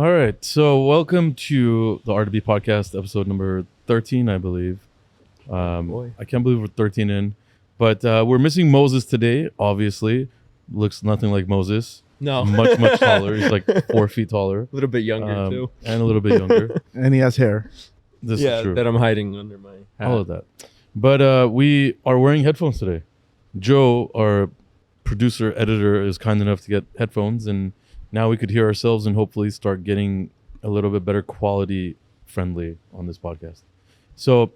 All right, so welcome to the RDB podcast, episode number 13, I believe. I can't believe we're 13 in, but we're missing Moses today, obviously. Looks nothing like Moses. No. Much taller. He's like 4 feet taller. A little bit younger, too. And a little bit younger. And he has hair. This is true. That I'm hiding under my hat. All of that. But we are wearing headphones today. Joe, our producer, editor, is kind enough to get headphones, and now we could hear ourselves and hopefully start getting a little bit better quality friendly on this podcast. So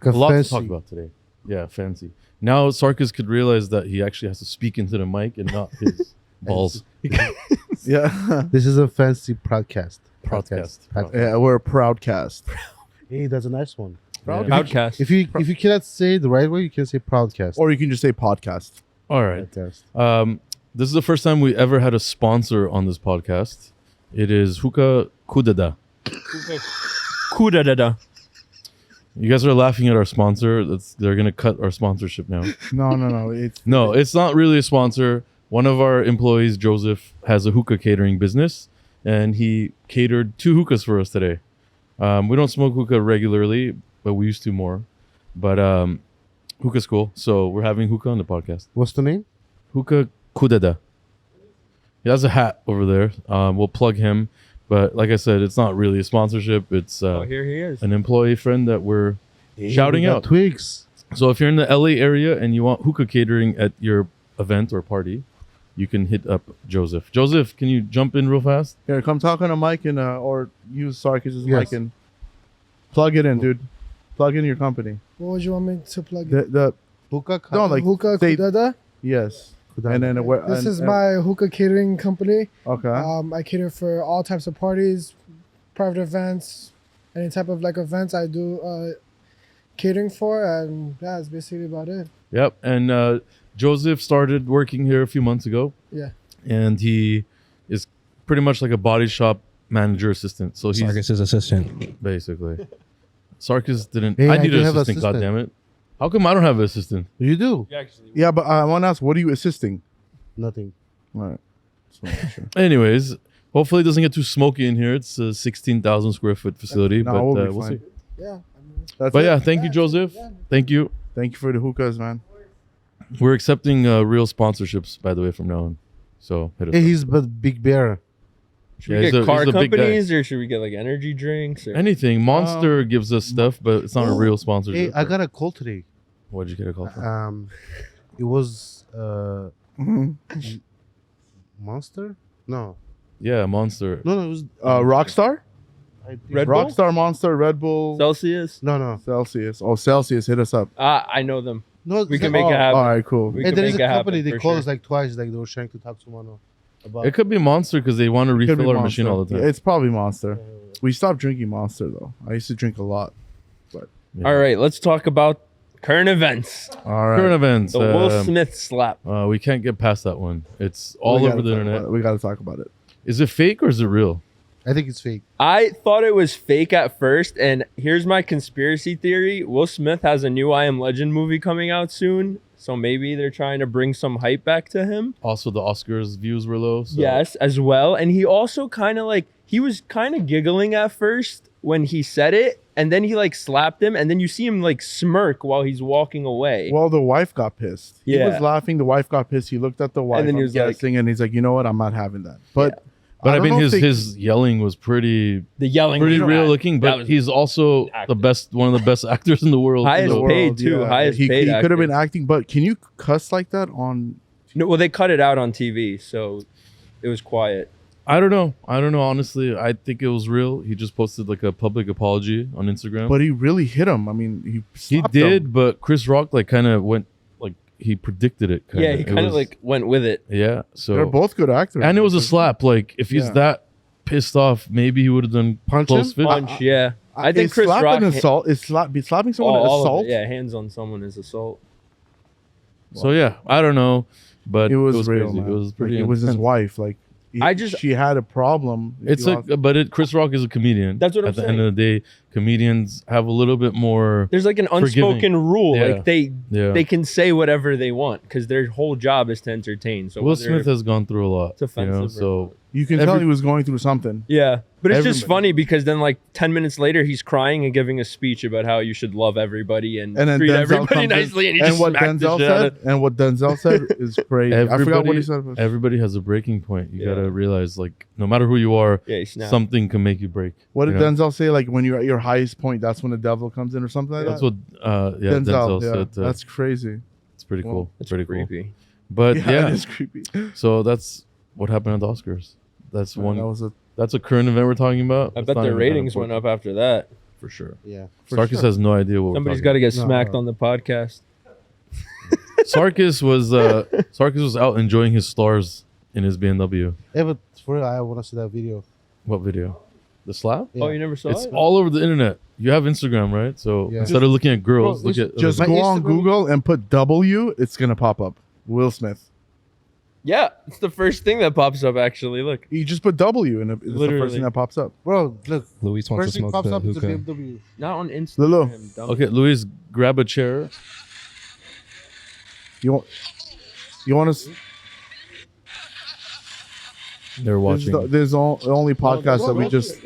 a lot to talk about today. Yeah, fancy. Now Sarkis could realize that he actually has to speak into the mic and not his balls. Yeah. This is a fancy podcast. Yeah, we're a proud cast. Hey, that's a nice one. Podcast. If you cannot say it the right way, you can say proudcast. Or you can just say podcast. All right. Podcast. This is the first time we ever had a sponsor on this podcast. It is Hookah Kudada. Kudadada. You guys are laughing at our sponsor. They're going to cut our sponsorship now. No. It's not really a sponsor. One of our employees, Joseph, has a hookah catering business, and he catered 2 hookahs for us today. We don't smoke hookah regularly, but we used to more. But hookah's cool, so we're having hookah on the podcast. What's the name? Hookah Kudada. He has a hat over there. We'll plug him. But like I said, it's not really a sponsorship. It's Here he is. an employee friend that we're shouting out. Twigs. So if you're in the LA area and you want hookah catering at your event or party, you can hit up Joseph. Joseph, can you jump in real fast? Here, come talk on a mic and or use Sarkis' Yes. mic and plug it in, dude. Plug in your company. What would you want me to plug in? The Hookah. no, like Hookah say- Kudada. yes. Kudada. And then This is my hookah catering company. okay. I cater for all types of parties, private events, any type of like events I do catering for, and yeah, that's basically about it. Yep. And Joseph started working here a few months ago. Yeah. And he is pretty much like a body shop manager assistant. So he's Sarkis' assistant. basically. Sarkis didn't. Hey, I I need do an have assistant, assistant. goddammit. How come I don't have an assistant? You do Yeah, but I want to ask, what are you assisting? nothing. All right. Just wanna make sure. Anyways, hopefully it doesn't get too smoky in here. It's a 16,000 square foot facility, No, but we'll be we'll fine. see. Yeah. That's But it. yeah, thank you, Joseph. Thank you. Thank you for the hookahs, man. We're accepting real sponsorships, by the way, from now on. So hit us Hey, up. he's but big bear. Should Yeah, we he's get a- car he's a big guy. companies or should we get like energy drinks? Or? Anything. Monster gives us stuff, but it's not a real sponsorship. Hey, I got a call today. What did you get a call for? It was Mhm. Monster. No, Yeah, Monster. it was Rockstar? I think- Red Bull? Rockstar, Monster, Red Bull, Celsius? No. Celsius. Oh, Celsius, hit us up. I know them. No, We can make it Oh, happen. all right, cool. We Hey, can there is make a it company. happen They for called sure. us like twice. Like they were trying to talk to someone about. It could be Monster because they want to Could be refill our Monster. machine all the time. Yeah, it's probably Monster. We stopped drinking Monster, though. I used to drink a lot. Yeah. All right, let's talk about current events. All right. Current events. The Will Smith slap. We can't get past that one. It's all We over gotta the talk internet. about it. We got to talk about it. Is it fake or is it real? I think it's fake. I thought it was fake at first, and here's my conspiracy theory. Will Smith has a new I Am Legend movie coming out soon, so maybe they're trying to bring some hype back to him. Also, the Oscars views were low. So. Yes, as well. And he also kind of like, he was kind of giggling at first when he said it, and then he like slapped him, and then you see him like smirk while he's walking away. Well, the wife got pissed. He Yeah. was laughing. The wife got pissed. He looked at the wife. And then he I'm was like- guessing, and he's like, you know what? I'm not having that. But But I don't mean, know if his yelling was pretty The yelling pretty was real bad. looking. That But was he's also the acting. best, one of the best actors in the world. Highest So- paid, too. Highest he, paid He could have been actor. acting, but can you cuss like that on? No, well, they cut it out on TV, so it was quiet. I don't know. Honestly, I think it was real. He just posted like a public apology on Instagram. But he really hit him. I mean, he slapped did, him. but Chris Rock like kind of went like he predicted it. Kinda. Yeah, he It kind of was- like went with it. yeah. So They're both good actors. and it was a slap. Like if he's Yeah. that pissed off, maybe he would have done Punch close him? fit. Punch, yeah. I think Is Chris slap Rock. an assault. Is slapping someone an all of assault? it, yeah, hands on someone is assault. So yeah, I don't know, but It was real. crazy. Man. It was pretty. Like, it was his intense. wife. Like she had a problem. It's She like, lost- but Chris Rock is a comedian. That's what I'm At the saying. end of the day, comedians have a little bit more. There's like an unspoken Forgiving. rule, Yeah. like they Yeah. can say whatever they want because their whole job is to entertain. So Will whether Smith has gone through a lot. it's offensive, So You can tell he was going through something. Yeah, but it's just Everybody. funny because then like 10 minutes later he's crying and giving a speech about how you should love everybody and And then treat Denzel everybody comes in, nicely, and he and just what smacked the Denzel shit out of- said, and what Denzel said is crazy. I forgot what he said. Everybody has a breaking point. You Yeah. gotta realize, like, no matter who you are, Yeah, he snapped. something can make you break. What did you know? Denzel say? Like when you're at your highest point, that's when the devil comes in, or something like That's that. what Denzel yeah, said. that's crazy. It's pretty well, cool. That's Pretty creepy. cool. But It yeah, is creepy. so that's what happened at the Oscars. That's That one. was a That's a current event we're talking about. I It's bet not their even ratings that went important. up after that. for sure. Yeah. for Sarkis sure. has no idea what Somebody's we're got to talking get smacked on the podcast. about. Sarkis was out enjoying his stars in his BMW. Yeah, but for real, I want to see that video. What video? The slap? Yeah. Oh, you never saw It's it? all over the internet. You have Instagram, right? So Yeah. instead of looking at girls, Bro, look at Just My go on Instagram- Google and put W. It's gonna pop up. Will Smith. Yeah, it's the first thing that pops up. Actually, look. You just put W, and it's the Literally. first thing that pops up. Bro, look. Luis wants First to thing smoke pops the up is a hookah. BMW. Not on Instagram. Lulu. dummy. Okay, Luis, grab a chair. You want to? They're watching. There's the only podcast that we just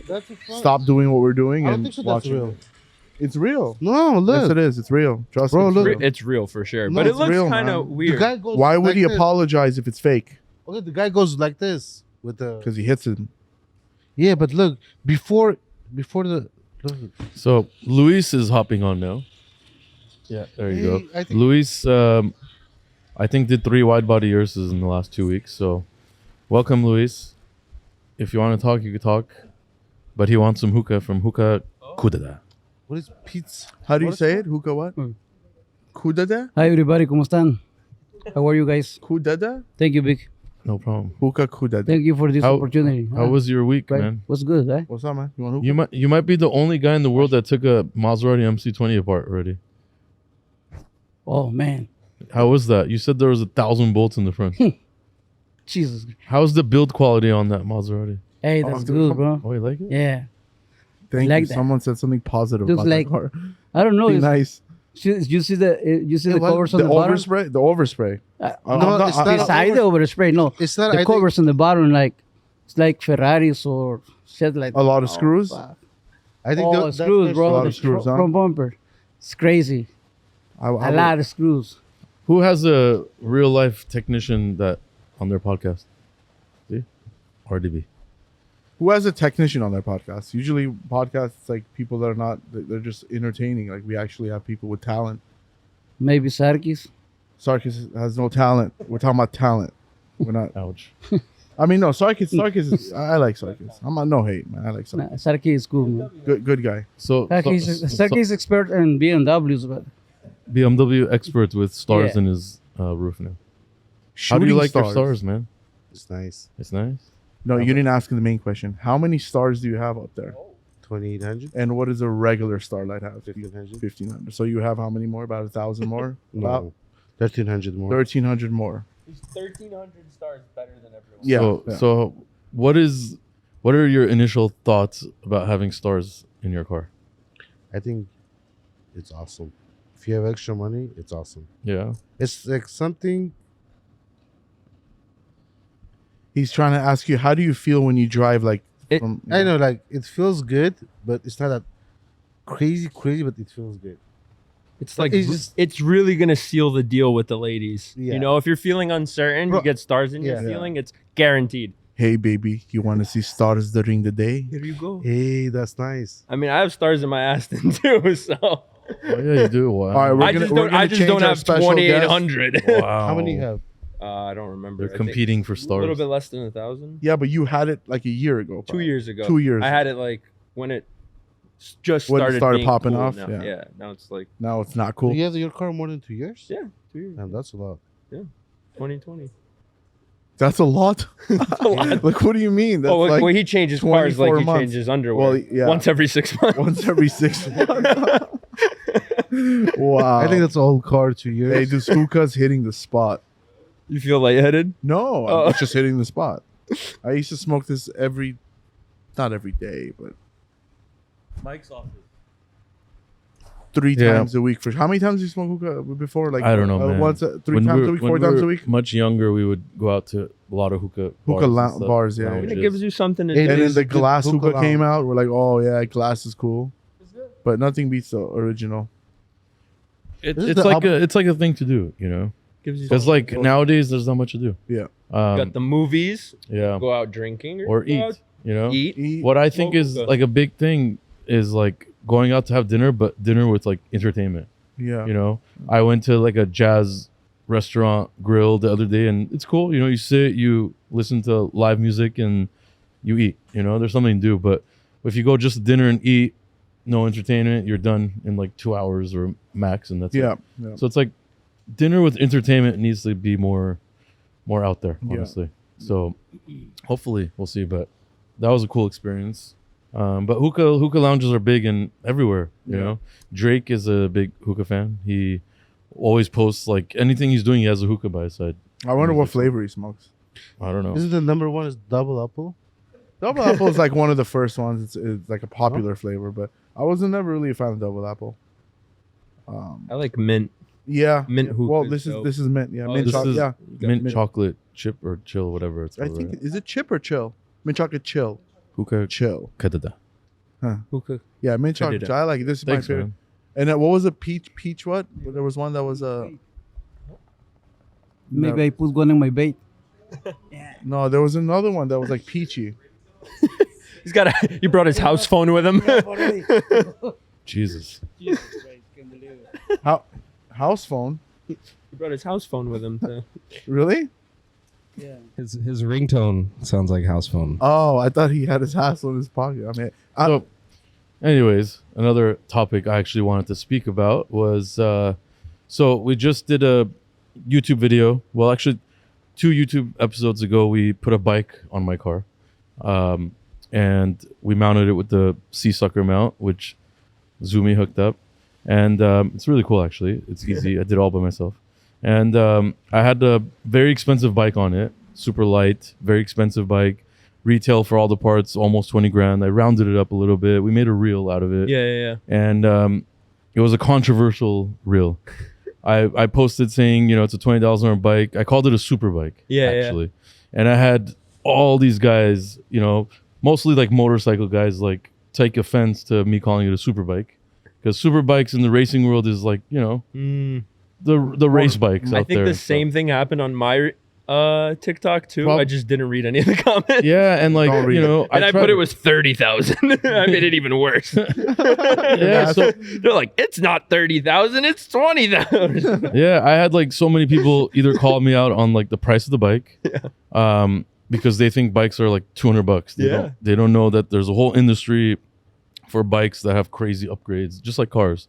stop doing what we're doing I don't and think so. That's watching. real. it. It's real. No, Yes, look. it is. It's real. Trust Bro, me. look. It's real. It's real for sure, No, but it it's looks real, kind of man. The weird. guy goes. Why would like he this. apologize if it's fake? Okay, the guy goes like this with the. Because he hits him. Yeah, but look, before the. Look, So Luis is hopping on now. Yeah, there you Hey, go. I think- Luis, I think did 3 wide body Ursus in the last 2 weeks. So welcome, Luis. If you want to talk, you can talk. But he wants some hookah from Hookah Kudada. what is pizza? How do you What is say that? it? Hookah what? Mm. Kudada? Hi everybody, ¿cómo están? How are you guys? Kudada? Thank you, Big. No problem. Hookah Kudada. Thank you for this How- opportunity. How was your week, right? man? What's good, eh? What's up, man? You want hookah? You might be the only guy in the world that took a Maserati MC20 apart already. Oh man, How was that? You said there was 1,000 bolts in the front. Jesus. How's the build quality on that Maserati? Hey, Oh, that's dude, good, come- bro. Oh, you like it? Yeah. Thank like you. that. Someone said something positive Looks about like- that car. I don't know. Be it's- nice. You see the what? covers on The the bottom. overspray? The overspray. Uh, I'm no, not- it's I'm not not- Beside the overspray, no. It's not. The I covers on the bottom, like it's like Ferraris or shit like A lot of Oh, screws? fuck. I think Oh, that's screws, bro. A lot The of screws, huh? front bumper. It's crazy. I A would- lot of screws. Who has a real life technician that on their podcast? See? RDB. Who has a technician on their podcast? Usually podcasts like people that are not, they're just entertaining. Like we actually have people with talent. Maybe Sarkis. Sarkis has no talent. We're talking about talent. We're not. Ouch. I mean, no, Sarkis is, I like Sarkis. I'm not, no hate, man. I like Nah, Sarkis. Sarkis is cool, man. Good guy. Sarkis is expert in BMWs, but BMW expert with stars Yeah. in his roof now. How do you Shooting like your stars, man? It's nice. It's nice. No, you didn't ask the main question. How many stars do you have up there? 2800, And what does a regular Starlight have? 1500. 1,500. So you have how many more? About 1,000 more? About No, 1300 more. 1,300 more. He's 1,300 stars better than everyone. Yeah. So what are your initial thoughts about having stars in your car? I think it's awesome. If you have extra money, it's awesome. Yeah. It's like something. He's trying to ask you, how do you feel when you drive like It- from, I know, like it feels good, but it's not that crazy, but it feels good. It's like It's just- it's really gonna seal the deal with the ladies. Yeah. You know, if you're feeling uncertain, Bro, you get stars in your yeah. feeling. It's guaranteed. Hey baby, you want to see stars during the day? Here you go. Hey, that's nice. I mean, I have stars in my Aston too, so Oh, yeah, you do. Wow. All right, we're I gonna- just we're don't. gonna I just change don't our have special 2,800. Wow. How many you have? I don't remember. They're I think competing for a stars. little bit less than 1,000. Yeah, but you had it like a year ago. 2 years ago. 2 years. I had it like when it just When it started, started being popping cool. off, Now, yeah. yeah. Now it's like Now it's not Do cool. you have your car more than 2 years? yeah, 2 years. Damn, that's a lot. 2020. That's a lot. a lot. Like, what do you mean? That's Oh, like well, he changes cars like 24 he months. changes underwear. Well, yeah. Once every 6 months. once every 6 months. Wow. I think that's old car 2 years. Hey, this hookah's hitting the spot. You feel lightheaded? No, Oh. it's just hitting the spot. I used to smoke this not every day, but Mike's office. 3 Yeah. times a week. For how many times did you smoke hookah before? Like I don't know, man. Once, 3 When times we a were- week, when 4 we times a were week. Much younger, we would go out to a lot of hookah bars, and stuff, bars, yeah. And lounges. it gives you something to It And do. then is the a good glass hookah hookah came lounge. out. We're like, oh yeah, glass is cool. But nothing beats the original. It, This is it's the like it's like a thing to do, you know. Gives you Because like nowadays, there's not much to do. Yeah. got the movies, Yeah, go out drinking, or go eat. out, You know, eat. what I think is Hookah. like a big thing is like going out to have dinner, but dinner with like entertainment. Yeah. You know, I went to like a jazz restaurant grill the other day, and it's cool. You know, you sit, you listen to live music, and you eat. You know, there's something to do. But if you go just to dinner and eat, no entertainment, you're done in like 2 hours or max, and that's Yeah. it. Yeah. So it's like dinner with entertainment needs to be more out there, Yeah. honestly. So hopefully we'll see. But that was a cool experience. But hookah lounges are big and everywhere. You know, Drake is a big hookah fan. He always posts like anything he's doing. He has a hookah by his side. I wonder what flavor he smokes. I don't know. Isn't the number one is double apple? Double apple is like one of the first ones. It's like a popular flavor, but I wasn't never really a fan of double apple. I like mint. Yeah. Mint hookah. Well, is this dope. is mint. Yeah, Oh, mint this chocolate. is Yeah. mint mint. chocolate chip or chill, whatever it's I called. think Right? is it chip or chill? Mint chocolate chill. Hookah Chill. kadada. Hookah. Yeah, mint chocolate. did Chill. I like it. This is Thanks, my favorite. man. And then what was it? Peach what? There was one that was Maybe I put one in my bait. no, there was another one that was like peachy. He brought his house phone with him. Jesus. House phone? He brought his house phone with him. Really? His ringtone sounds like house phone. Oh, I thought he had his house in his pocket. I mean, So, anyways, another topic I actually wanted to speak about was so we just did a YouTube video. Well, actually, 2 YouTube episodes ago, we put a bike on my car, and we mounted it with the Sea Sucker mount, which Zoomin hooked up, and it's really cool. Actually, it's easy. I did it all by myself, and I had a very expensive bike on it, super light, very expensive bike. Retail for all the parts, almost 20 grand. I rounded it up a little bit. We made a reel out of it. Yeah. And it was a controversial reel. I posted saying, you know, it's a $20 bike. I called it a super bike, Yeah. actually. And I had all these guys, you know, mostly like motorcycle guys, like take offense to me calling it a super bike. Because super bikes in the racing world is like, you know, the race bikes I out think there. the same thing happened on my TikTok too. Well- I just didn't read any of the comments. Yeah, and like, Don't read you know. And I put tried- it was 30,000. I made it even worse. Yeah, so They're like, it's not 30,000, it's 20,000. yeah, I had like so many people either call me out on like the price of the bike, because they think bikes are like $200. They don't know that there's a whole industry for bikes that have crazy upgrades, just like cars.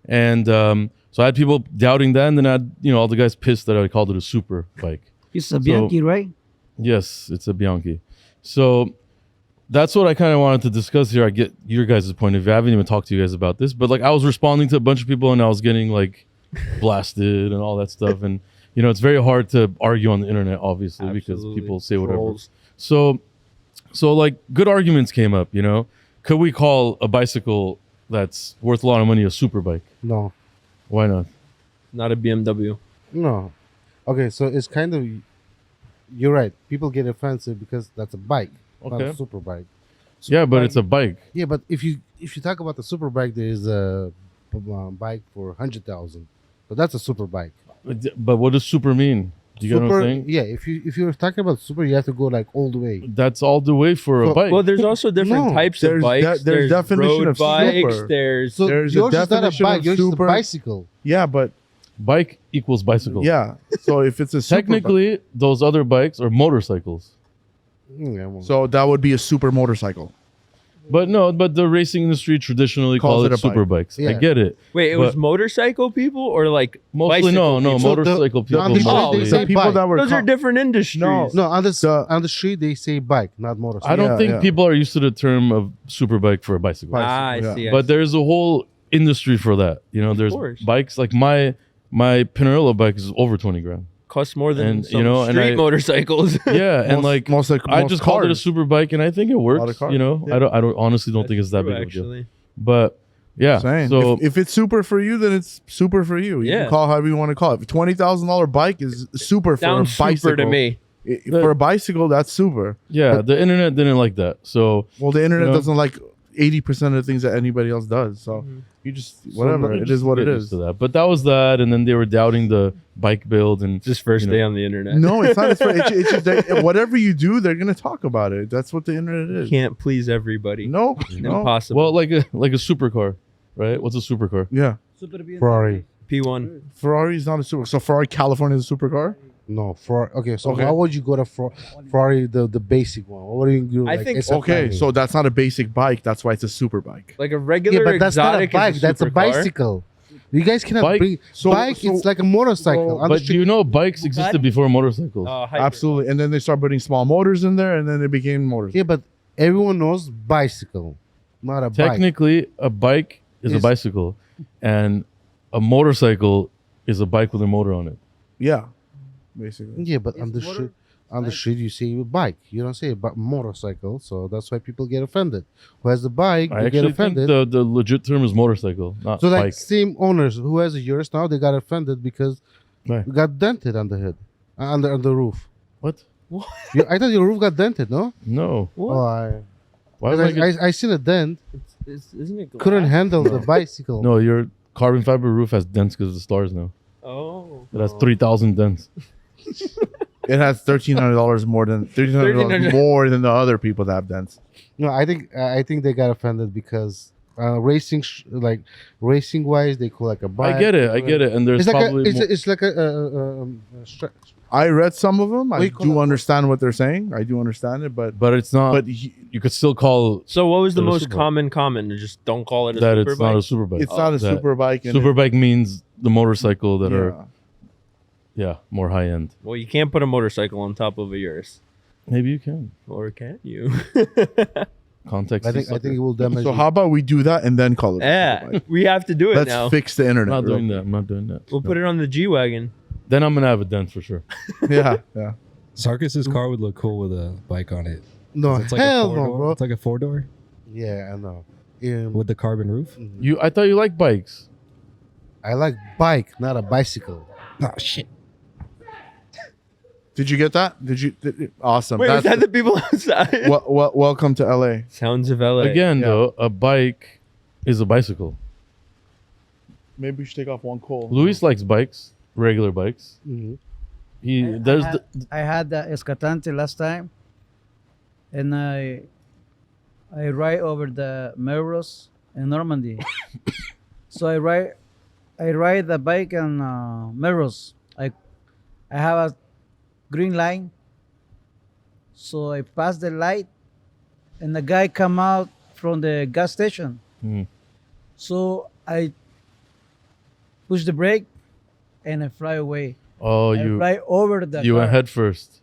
And so I had people doubting that, and then I had, you know, all the guys pissed that I called it a super bike. It's a Bianchi, right? Yes, it's a Bianchi. So that's what I kind of wanted to discuss here. I get your guys' point of view. I haven't even talked to you guys about this, but like I was responding to a bunch of people and I was getting like blasted and all that stuff. And you know, it's very hard to argue on the internet, obviously, because Absolutely. people say whatever. Trolls. So like good arguments came up, you know. Could we call a bicycle that's worth a lot of money a super bike? No. Why not? Not a BMW. No. Okay, so it's kind of, you're right. People get offensive because that's a bike, not Okay. a super bike. Yeah, but bike- it's a bike. Yeah, but if you talk about the super bike, there is a bike for 100,000, but that's a super bike. But what does super mean? Do you get what I'm saying? Yeah. If you're talking about super, you have to go like all the way. That's all the way for a Well- bike. Well, there's also different No, types of there's bikes. there's definition road of bikes. super. There's So There's a yours is not a definition bike. of Yours is a super- bicycle. Yeah, but Bike equals bicycle. yeah. So if it's a super Technically, those other bikes are motorcycles. Yeah, well, so that would be a super motorcycle. But no, but the racing industry traditionally Calls calls it it a super bike. bikes. I Yeah. get it. wait, it was But- motorcycle people or like Mostly bicycle no, people? So the- motorcycle people. on the street, Oh, they the say The people bike. that were Those are different industries. No. on the street they say bike, not motorcycle. I don't Yeah, think yeah. people are used to the term of super bike for a bicycle. Ah, I Yeah. see. I But see. there's a whole industry for that. You know, there's course. bikes like my Pinarello bike is over 20 grand. Costs more than and, some you know, and street I- motorcycles. Yeah, and like most I just called it a super bike, and I think it lot of works. cars. You know, Yeah. I don't honestly don't think That's it's that true, big of a deal. actually. But Yeah. Saying. So If it's super for you, then it's super for you. You Yeah. can call it however you want to call it. $20,000 bike is super for Sounds a bicycle. super to me. For a bicycle, that's super. yeah, the internet didn't like that. So Well, the internet You know? doesn't like 80% of the things that anybody else does. So you just whatever. so It is what it get used is. to that. But that was that, and then they were doubting the bike build and Just first you know. day on the internet. No, it's not. It's just whatever you do, they're gonna talk about it. That's what the internet is. Can't please everybody. No, no. Impossible. well, like a supercar, right? What's a supercar? Yeah, Ferrari. P1. Ferrari is not a super. So Ferrari California is a supercar. No, Ferrari. Okay, so Okay. how would you go to Ferrari, the basic one? What do you do? I like think- SF90? Okay, so that's not a basic bike. That's why it's a super bike. Like a regular yeah, but that's not a exotic bike. is That's a supercar. bicycle. You guys cannot Bike? bring So- bike. so- It's like a motorcycle. on the But street. you know, bikes existed before motorcycles. Hybrid. Absolutely. And then they start putting small motors in there, and then it became motors. Yeah, but everyone knows bicycle, not a bike. Technically, a bike is a Is- bicycle, and a motorcycle is a bike with a motor on it. Yeah, basically. Yeah, but on the street, you say bike. You don't say about motorcycle. So that's why people get offended. Who has the bike, I they get actually think offended. the legit term is motorcycle, not So like bike. same owners who has a yours now, they got offended because Right. it got dented on the head, on the roof. What? I thought your roof got dented, no? No. What? Oh, I Why would I get- I seen a dent. Isn't it glass? Couldn't handle the bicycle. No, your carbon fiber roof has dents because of the stars now. Oh. It has 3,000 dents. It has $1,300 more than $1,300 more than the other people that have dents. No, I think they got offended because racing wise they call like a bike. I get it, and there's It's like probably more- it's like I read some of them. I you call do it? understand what they're saying. I do understand it, but but it's not. but you could still call So what was the It was most super. common? Just don't call it a that super it's bike. not a super bike. it's not a That super bike. And Super bike means the motorcycle that are yeah. more high end. Well, you can't put a motorcycle on top of a yours. Maybe you can. Or can you? Context. I is think sucker. it will damage. So how about we do that and then call it? a super Yeah, bike? we have to do it Let's now. fix the I'm internet. not real doing that. I'm not doing that. We'll No. put it on the G wagon. Then I'm gonna have a dent for sure. quick. Yeah, yeah. Sarkis's car would look cool with a bike on it. no, It's like hell a no, four-door. bro. It's like a 4-door Yeah, I know. with the carbon roof. I thought you liked bikes. I like bike, not a bicycle. Oh shit! Did you get that? Awesome. Wait, is that the people outside? Welcome to LA. Sounds of LA. Again, Yeah. though, a bike is a bicycle. Maybe we should take off one coal. Luis likes bikes, regular bikes. Mhm. I had the Escatante last time, and I ride over the Melrose in Normandy. So I ride the bike on Melrose. I have a green line, so I pass the light, and the guy come out from the gas station. Mhm. So I push the brake, and I fly away. Oh, I fly over the you car. went head first.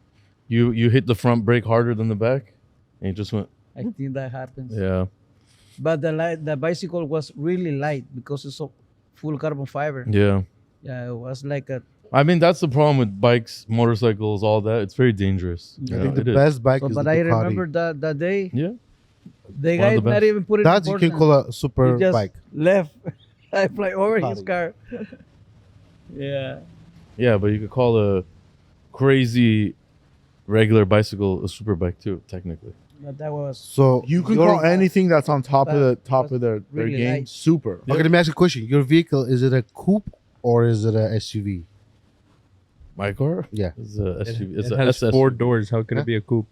You hit the front brake harder than the back, and you just went. I think that happens. Yeah. But the bicycle was really light because it's so full carbon fiber. Yeah. Yeah, it was like a. I mean, that's the problem with bikes, motorcycles, all that. It's very dangerous. I Yeah, think it the is. best bike So, is but the I Ducati. remember that day, Yeah. the One guy of the not best. even put it. That you can call a super He just bike. left. I fly over his Ducati. car. Yeah. Yeah, but you could call a crazy regular bicycle a super bike too, technically. But that was. So You can your- call anything that's on top of the That their really game light. super. Okay, let me ask you a question. Your vehicle, is it a coupe or is it a SUV? My car? Yeah. It's a SUV. It's it a has SS. 4 doors. How can Huh? it be a coupe?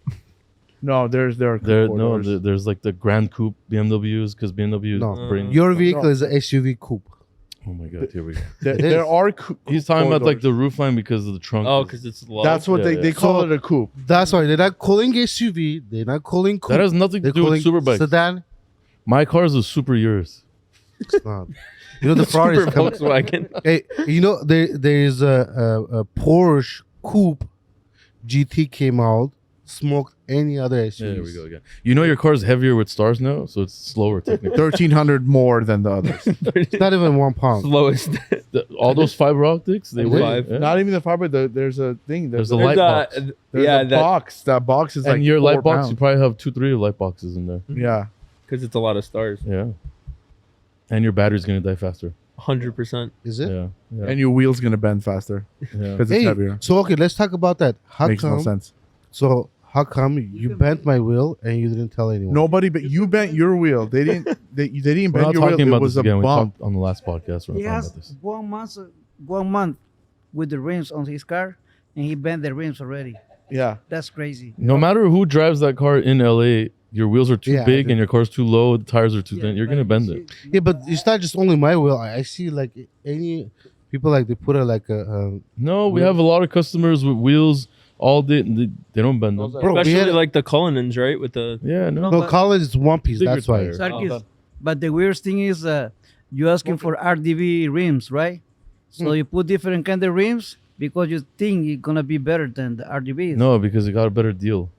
No, there are There, four no, doors. there's like the Grand Coupe BMWs because BMW No. bring. Your vehicle is a SUV coupe. Oh my god, here we go. There, It there is. are. He's talking four about like the doors. roof line because of the trunk. Oh, is- because it's low. That's what Yeah, they yeah. call So- it a coupe. That's why they're not calling SUV. They're not calling coupe. that has nothing to They're do with calling super bikes. sedan. My car is a super yours. It's not. You know the Ferrari is Super coming. Volkswagen. Hey, you know there is a Porsche coupe GT came out, smoked any other SUVs. Yeah, there we go again. You know your car's heavier with stars now, so it's slower technically. 1,300 more than the others. It's not even 1 pound. Slowest. All those fiber optics, they weigh. Five. Yeah. Not even the fiber. There's a thing. There's a there's light box. There's yeah, a that box. That box is And like your 4 light box, you pounds. probably have 2-3 light boxes in there. Yeah. because it's a lot of stars. Yeah. and your battery's gonna die faster. 100%. Is it? Yeah, yeah. And your wheel's gonna bend faster yeah. because it's Hey, heavier. so okay, let's talk about that. How Makes come? no sense. So how come you bent my wheel and you didn't tell anyone? Nobody, but you bent your wheel. They didn't. They didn't We're bend not your wheel. talking It about was this a again. We bump. talked on the last podcast. We're He not talking has about this. 1 month with the rims on his car, and he bent the rims already. Yeah. That's crazy. No matter who drives that car in LA, your wheels are too Yeah, big I and your car's too low. The tires are too thin. You're gonna bend it. Yeah, but it's not just only my wheel. I see like any people like they put a like a No, we have a lot of customers with wheels all day. They don't bend them. Bro, we Especially had- like the Cullinans, right? With the Yeah, no. no college is one piece. Bigger That's why. tire. Sarkis, but the weirdest thing is you asking for RDB rims, right? So you put different kind of rims because you think it's gonna be better than the RDBs. No, because it got a better deal.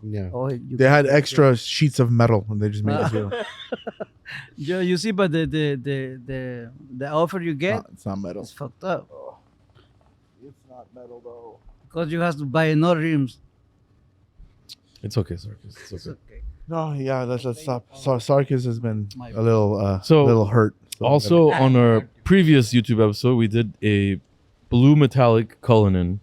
Yeah. Oh, They had extra sheets of metal and they just made it feel. Yeah, you see, but the offer you get It's not metal. is fucked up It's not metal though. because you have to buy another rims. It's okay, Sarkis. It's It's okay. okay. No, yeah, let's stop. Sarkis has been My a little So, little hurt. So Also, on our previous YouTube episode, we did a blue metallic Cullinan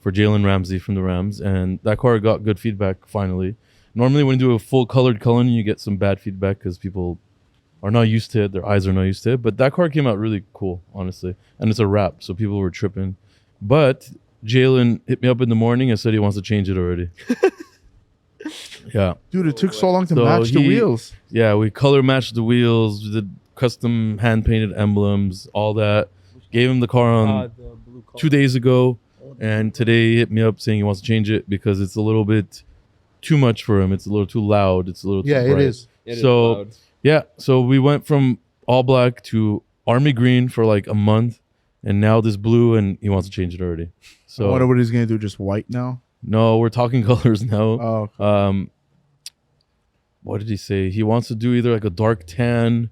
for Jalen Ramsey from the Rams, and that car got good feedback finally. Normally, when you do a full colored Cullinan, you get some bad feedback because people are not used to it. Their eyes are not used to it. But that car came out really cool, honestly. And it's a wrap, so people were tripping. But Jalen hit me up in the morning and said he wants to change it already. Yeah. dude, it took so long to So match the he- wheels. Yeah, we color matched the wheels, we did custom hand painted emblems, all that. Gave him the car on the blue color. 2 days ago, and today he hit me up saying he wants to change it because it's a little bit too much for him. It's a little too loud. It's a little Yeah, too it bright. is. It is So loud. yeah, so we went from all black to army green for like a month, and now this blue, and he wants to change it already. I So wonder what he's gonna do. Just white now? no, we're talking colors now. Oh, What did he say? He wants to do either like a dark tan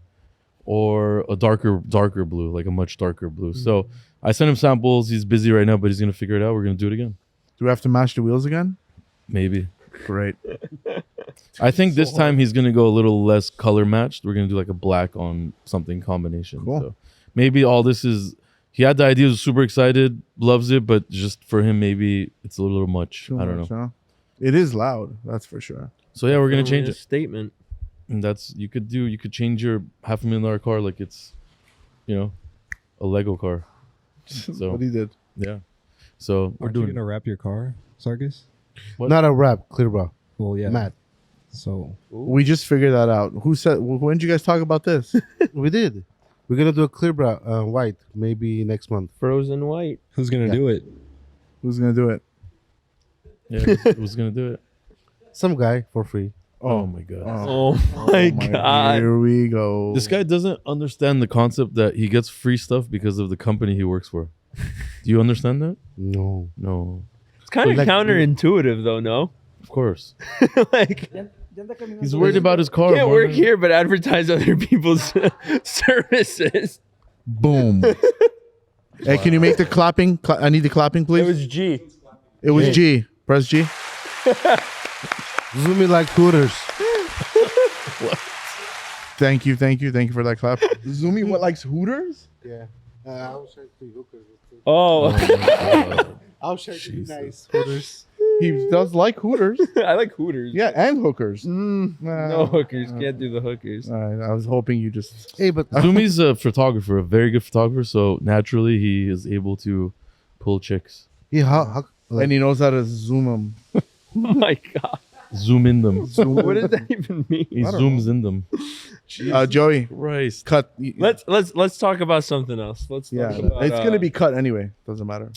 or a darker blue, like a much darker blue. So I sent him samples. He's busy right now, but he's gonna figure it out. We're gonna do it again. do we have to match the wheels again? Maybe. Great. I think this time he's gonna go a little less color matched. We're gonna do like a black on something combination. Cool. So maybe all this is. He had the idea, was super excited, loves it, but just for him, maybe it's a little much. Too I don't much, know. huh? It is loud. That's for sure. So yeah, we're gonna Only change a it. Statement. And that's you could change your $500,000 car like it's, a Lego car. So What he did. yeah. So we're Aren't you doing. gonna wrap your car, Sarkis? What? Not a wrap, clear bro. Well, yeah. Matt. So We just figured that out. Who said? When did you guys talk about this? We did. We're gonna do a clear bra white maybe next month. Frozen white. who's gonna Yeah. do it? Who's gonna do it? Yeah, who's gonna do it? Some guy for free. Oh my god. Oh my god. Here we go. This guy doesn't understand the concept that he gets free stuff because of the company he works for. Do you understand that? No. No. It's kind of Like- counterintuitive though, no? Of course. Like He's worried about his car. can't work Marvin. here but advertise other people's services. Boom. Hey, can you make the clapping? I need the clapping, please. It was G. It was G. Press G. Zoomin like Hooters. Thank you for that clap. Zoomy, what likes Hooters? Yeah. I was trying to do Hookers. Oh, I was trying to be Jesus. nice. Hooters. He does like Hooters. I like Hooters. Yeah, and hookers. No hookers. Can't do the hookers. All right, I was hoping you just. Hey, but Zumi's a photographer, a very good photographer, so naturally he is able to pull chicks. yeah, how like, And he knows how to zoom them. Oh my god. Zoom in them. What does that even mean? He I don't zooms in them. Joey, Christ. cut. Let's talk about something else. Let's talk Yeah, about, it's gonna be cut anyway. Doesn't matter.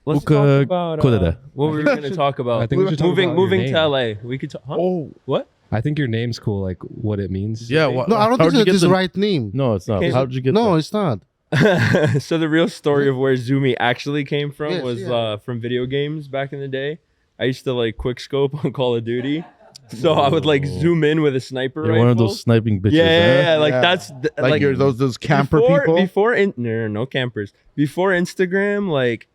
Let's Hookah talk about Kodada. what we were going to talk about. I think we should talk about your moving name. to LA. We could talk. Huh? Oh, What? I think your name's cool, like what it means. Yeah. no, I don't think that's the right name. No, it's not. Okay. How did you get No, that? it's not. So the real story of where Zoomy actually came from Yes, was yeah. from video games back in the day. I used to like quick scope on Call of Duty, so I would like zoom in with a sniper You're rifle. one of those sniping bitches. yeah, huh? like Yeah. that's like, you're those camper people. No campers. Before Instagram, like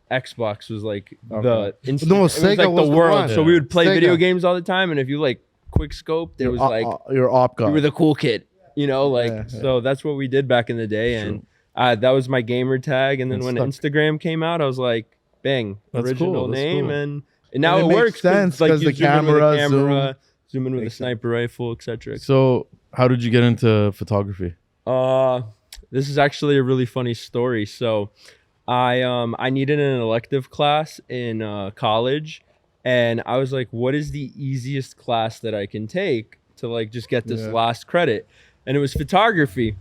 Xbox was like Okay. the No, it was Sega like was the the world. one. So we would play Sega. video games all the time, and if you like quick scoped, it was like your op you guy. were the cool kid. you know, like, Yeah. so that's what we did back in the day. And that was my gamer tag. And then It when stuck. Instagram came out, I was like, bang, That's original cool, that's name. cool. And now And it it makes works. sense Like 'cause you the zoom in with a camera, camera, zoom in with a Makes sense. sniper rifle, etc. So, how did you get into photography? This is actually a really funny story. So I needed an elective class in college, and I was like, what is the easiest class that I can take to like just get this Yeah. last credit? And it was photography.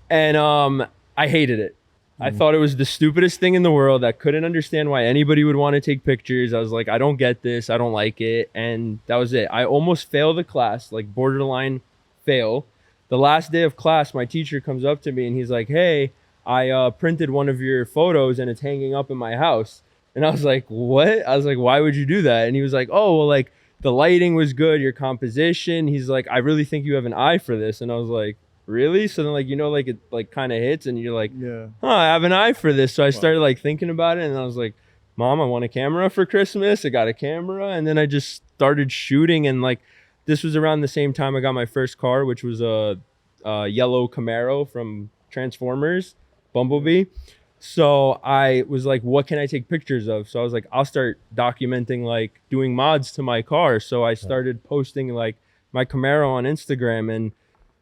And I hated it. I thought it was the stupidest thing in the world. I couldn't understand why anybody would want to take pictures. I was like, I don't get this. I don't like it. And that was it. I almost failed the class, like borderline fail. The last day of class, my teacher comes up to me and he's like, hey, I printed one of your photos and it's hanging up in my house. And I was like, what? I was like, why would you do that? And he was like, oh, well, like the lighting was good, your composition. He's like, I really think you have an eye for this. And I was like, really? So then like, you know, like it like kind of hits and you're like, Yeah. I have an eye for this. So I started like thinking about it and I was like, Mom, I want a camera for Christmas. I got a camera. And then I just started shooting. And like, this was around the same time I got my first car, which was a yellow Camaro from Transformers, Bumblebee. So I was like, what can I take pictures of? So I was like, I'll start documenting, like doing mods to my car. So I started posting like my Camaro on Instagram, and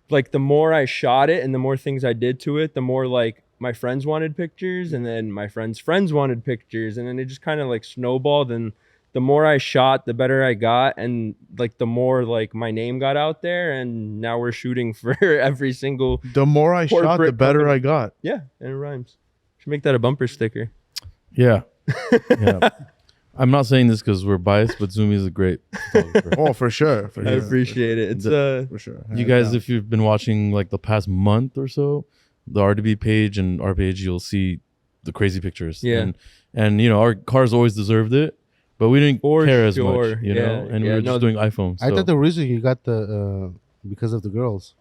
like the more I shot it and the more things I did to it, the more like my friends wanted pictures, and then my friends' friends wanted pictures, and then it just kind of like snowballed. And the more I shot, the better I got, and like the more like my name got out there, and now we're shooting for every single The more I shot, the Corporate better company. I got. and it rhymes. Should make that a bumper sticker. Yeah. Yeah. I'm not saying this because we're biased, but Zoomi is a great photographer. Oh, for sure. For I sure. appreciate it. It's For sure. You Hands guys, down. if you've been watching like the past month or so, the RDB page and our page, you'll see the crazy pictures. Yeah. And you know, our cars always deserved it, but we didn't For care as sure. much, you Yeah, know, and we yeah, were no, just doing iPhones. I so- thought the reason you got the because of the girls.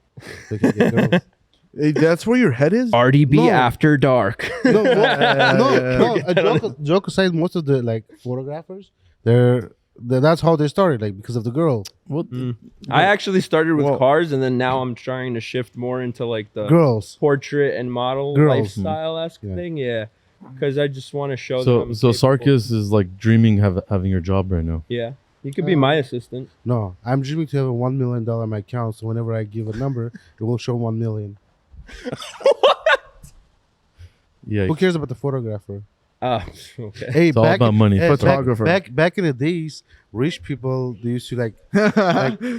They can get girls. Hey, that's where your head is? RDB No. After Dark. No, Yeah. joke aside, most of the like photographers, that's how they started, like because of the girl. What? I actually started with Well- cars, and then now I'm trying to shift more into like the Girls. portrait and model Girls. lifestyle esque Yeah. thing. Yeah, because I just want to show them. So I'm so capable. Sarkis is like dreaming having your job right now. Yeah, you could be my assistant. No, I'm dreaming to have a $1 million in my account. So whenever I give a number, it will show 1 million. Yeah. Who cares about the photographer? Okay. Hey, It's all about money. Photographer. Back in the days, rich people they used to like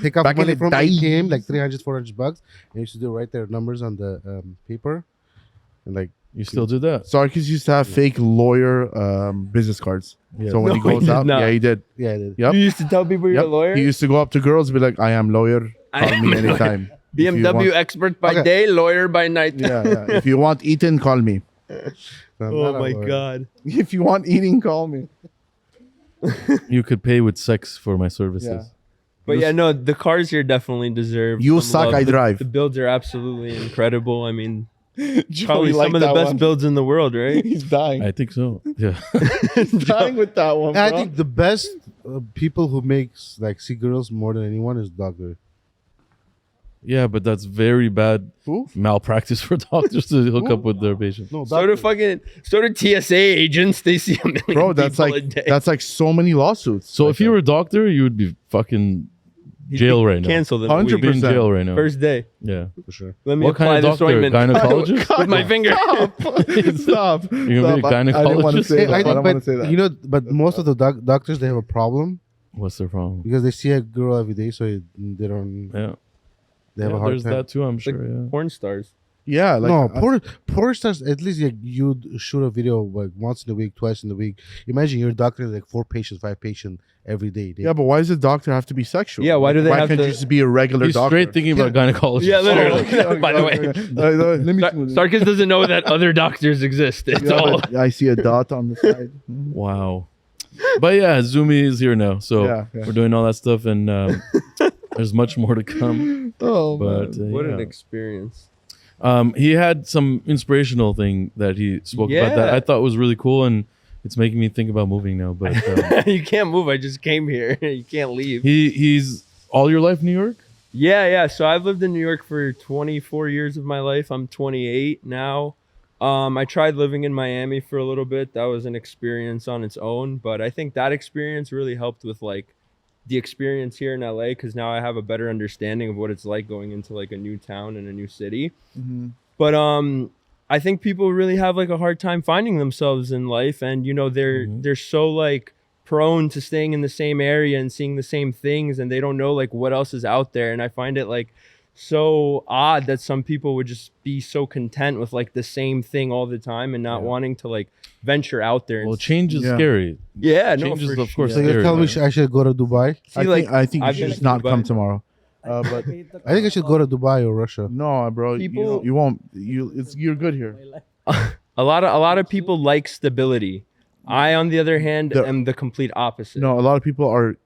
take off Back in money the from day. ATM, like 300, 400 bucks. And used to do write their numbers on the paper, and like You still do that? Sarkis used to have fake lawyer business cards. Yeah. So when No, he goes he did out, not. yeah, he did. yeah, I did. Yep. You used to tell people you're Yep. a lawyer. He used to go up to girls, be like, "I am lawyer. I Call am me a lawyer. anytime." If you BMW want- expert by Okay. day, lawyer by night. Yeah, yeah. If you want eating, call me. No, Oh not a my lawyer. god. If you want eating, call me. You could pay with sex for my services. Yeah. But yeah, no, the cars here definitely deserve. You some suck, love. I The- drive. The builds are absolutely incredible. I mean, Joey probably liked some of the that best one. builds in the world, right? He's dying. I think so. Yeah. He's dying with that one. And I bro. think the best people who makes like see girls more than anyone is Doctor. Yeah, but that's very bad Who? malpractice for doctors to hook up with their patients. No, So do TSA agents. They see a million Bro, that's people a like day. that's like so many lawsuits. So like if you were a doctor, you would be fucking You'd jail be right now. Canceled in a week. You'd be in 100%. jail right now. First day. Yeah. for sure. Let me What apply kind of this doctor? ointment Gynecologist? with my finger. Stop. You're gonna be a Stop. I didn't want to gynecologist? say Hey, that. I don't want to say that. you know, but most of the doctors they have a problem What's their problem? because they see a girl every day, so they don't. Yeah. They have Yeah, a hard there's time. that too, I'm Like sure. Yeah. porn stars. Yeah, like No, porn stars. At least you'd shoot a video like once in a week, twice in a week. Imagine you're a doctor, like 4 patients, 5 patients every day. yeah, but why does the doctor have to be sexual? Yeah, why do they Why have can't to- you just be a regular He's doctor? straight thinking about gynecologist. Yeah, literally. Okay, By the way, Let me. Sarkis doesn't know that other doctors exist. It's Yeah, all. but I see a dot on the side. Wow. But yeah, Zoomi is here now. So Yeah, yeah. we're doing all that stuff, and there's much more to come. Oh, But What an yeah. experience. He had some inspirational thing that he spoke about that Yeah. I thought was really cool, and it's making me think about moving now. But You can't move. I just came here. You can't leave. he's all your life New York. Yeah. So I've lived in New York for 24 years of my life. I'm 28 now. I tried living in Miami for a little bit. That was an experience on its own, but I think that experience really helped with like the experience here in LA, because now I have a better understanding of what it's like going into like a new town and a new city. Mm-hmm. But I think people really have like a hard time finding themselves in life, and you know they're so like prone to staying in the same area and seeing the same things, and they don't know like what else is out there. And I find it like so odd that some people would just be so content with like the same thing all the time and not wanting to like venture out there. Well, change is scary. Yeah, no, Change is for of course So scary. you're telling me I should go to Dubai? See, I think you I've should been just to not Dubai. come tomorrow. But I think I should go to Dubai or Russia. no, bro, People- you won't. You're good here. a lot of people like stability. I, on the other hand, am the complete opposite. No, a lot of people are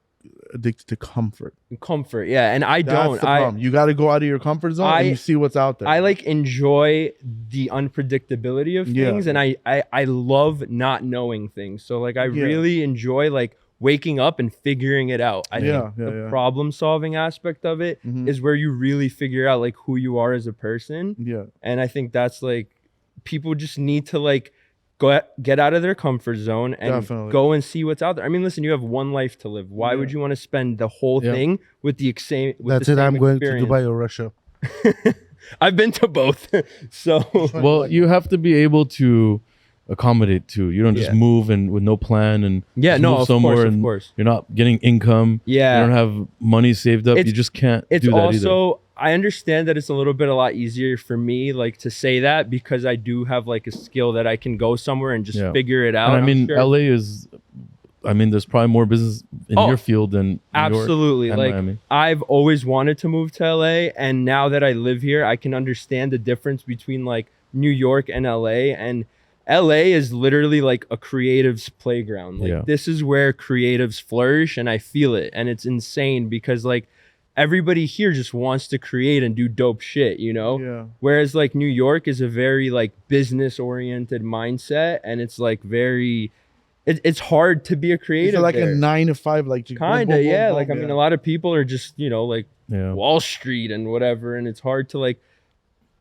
addicted to comfort. Comfort, yeah, and I That's don't. the problem. You got to go out of your comfort zone and you see what's out there. I like enjoy the unpredictability of things, and I love not knowing things. So like I really enjoy like waking up and figuring it out. I think the problem solving aspect of it is where you really figure out like who you are as a person. Yeah. And I think that's like people just need to like get out of their comfort zone and go and see what's out there. I mean, listen, you have one life to live. Why would you want to spend the whole thing with the same? That's it. I'm going to Dubai or Russia. I've been to both. So well, you have to be able to accommodate too. You don't just move and with no plan and just move somewhere and you're not getting income. Yeah, you don't have money saved up. You just can't do that either. I understand that it's a lot easier for me like to say that because I do have like a skill that I can go somewhere and just figure it out. And I mean, LA is, I mean, there's probably more business in your field than absolutely. New York and like Miami. I've always wanted to move to LA, and now that I live here, I can understand the difference between like New York and LA. And LA is literally like a creative's playground. Like this is where creatives flourish, and I feel it, and it's insane because like everybody here just wants to create and do dope shit, you know? Yeah. Whereas like New York is a very like business oriented mindset, and it's like very, it's hard to be a creative. It's like there. a 9 to 5, like kind of, yeah. Like I mean, a lot of people are just, you know, like Yeah. Wall Street and whatever, and it's hard to like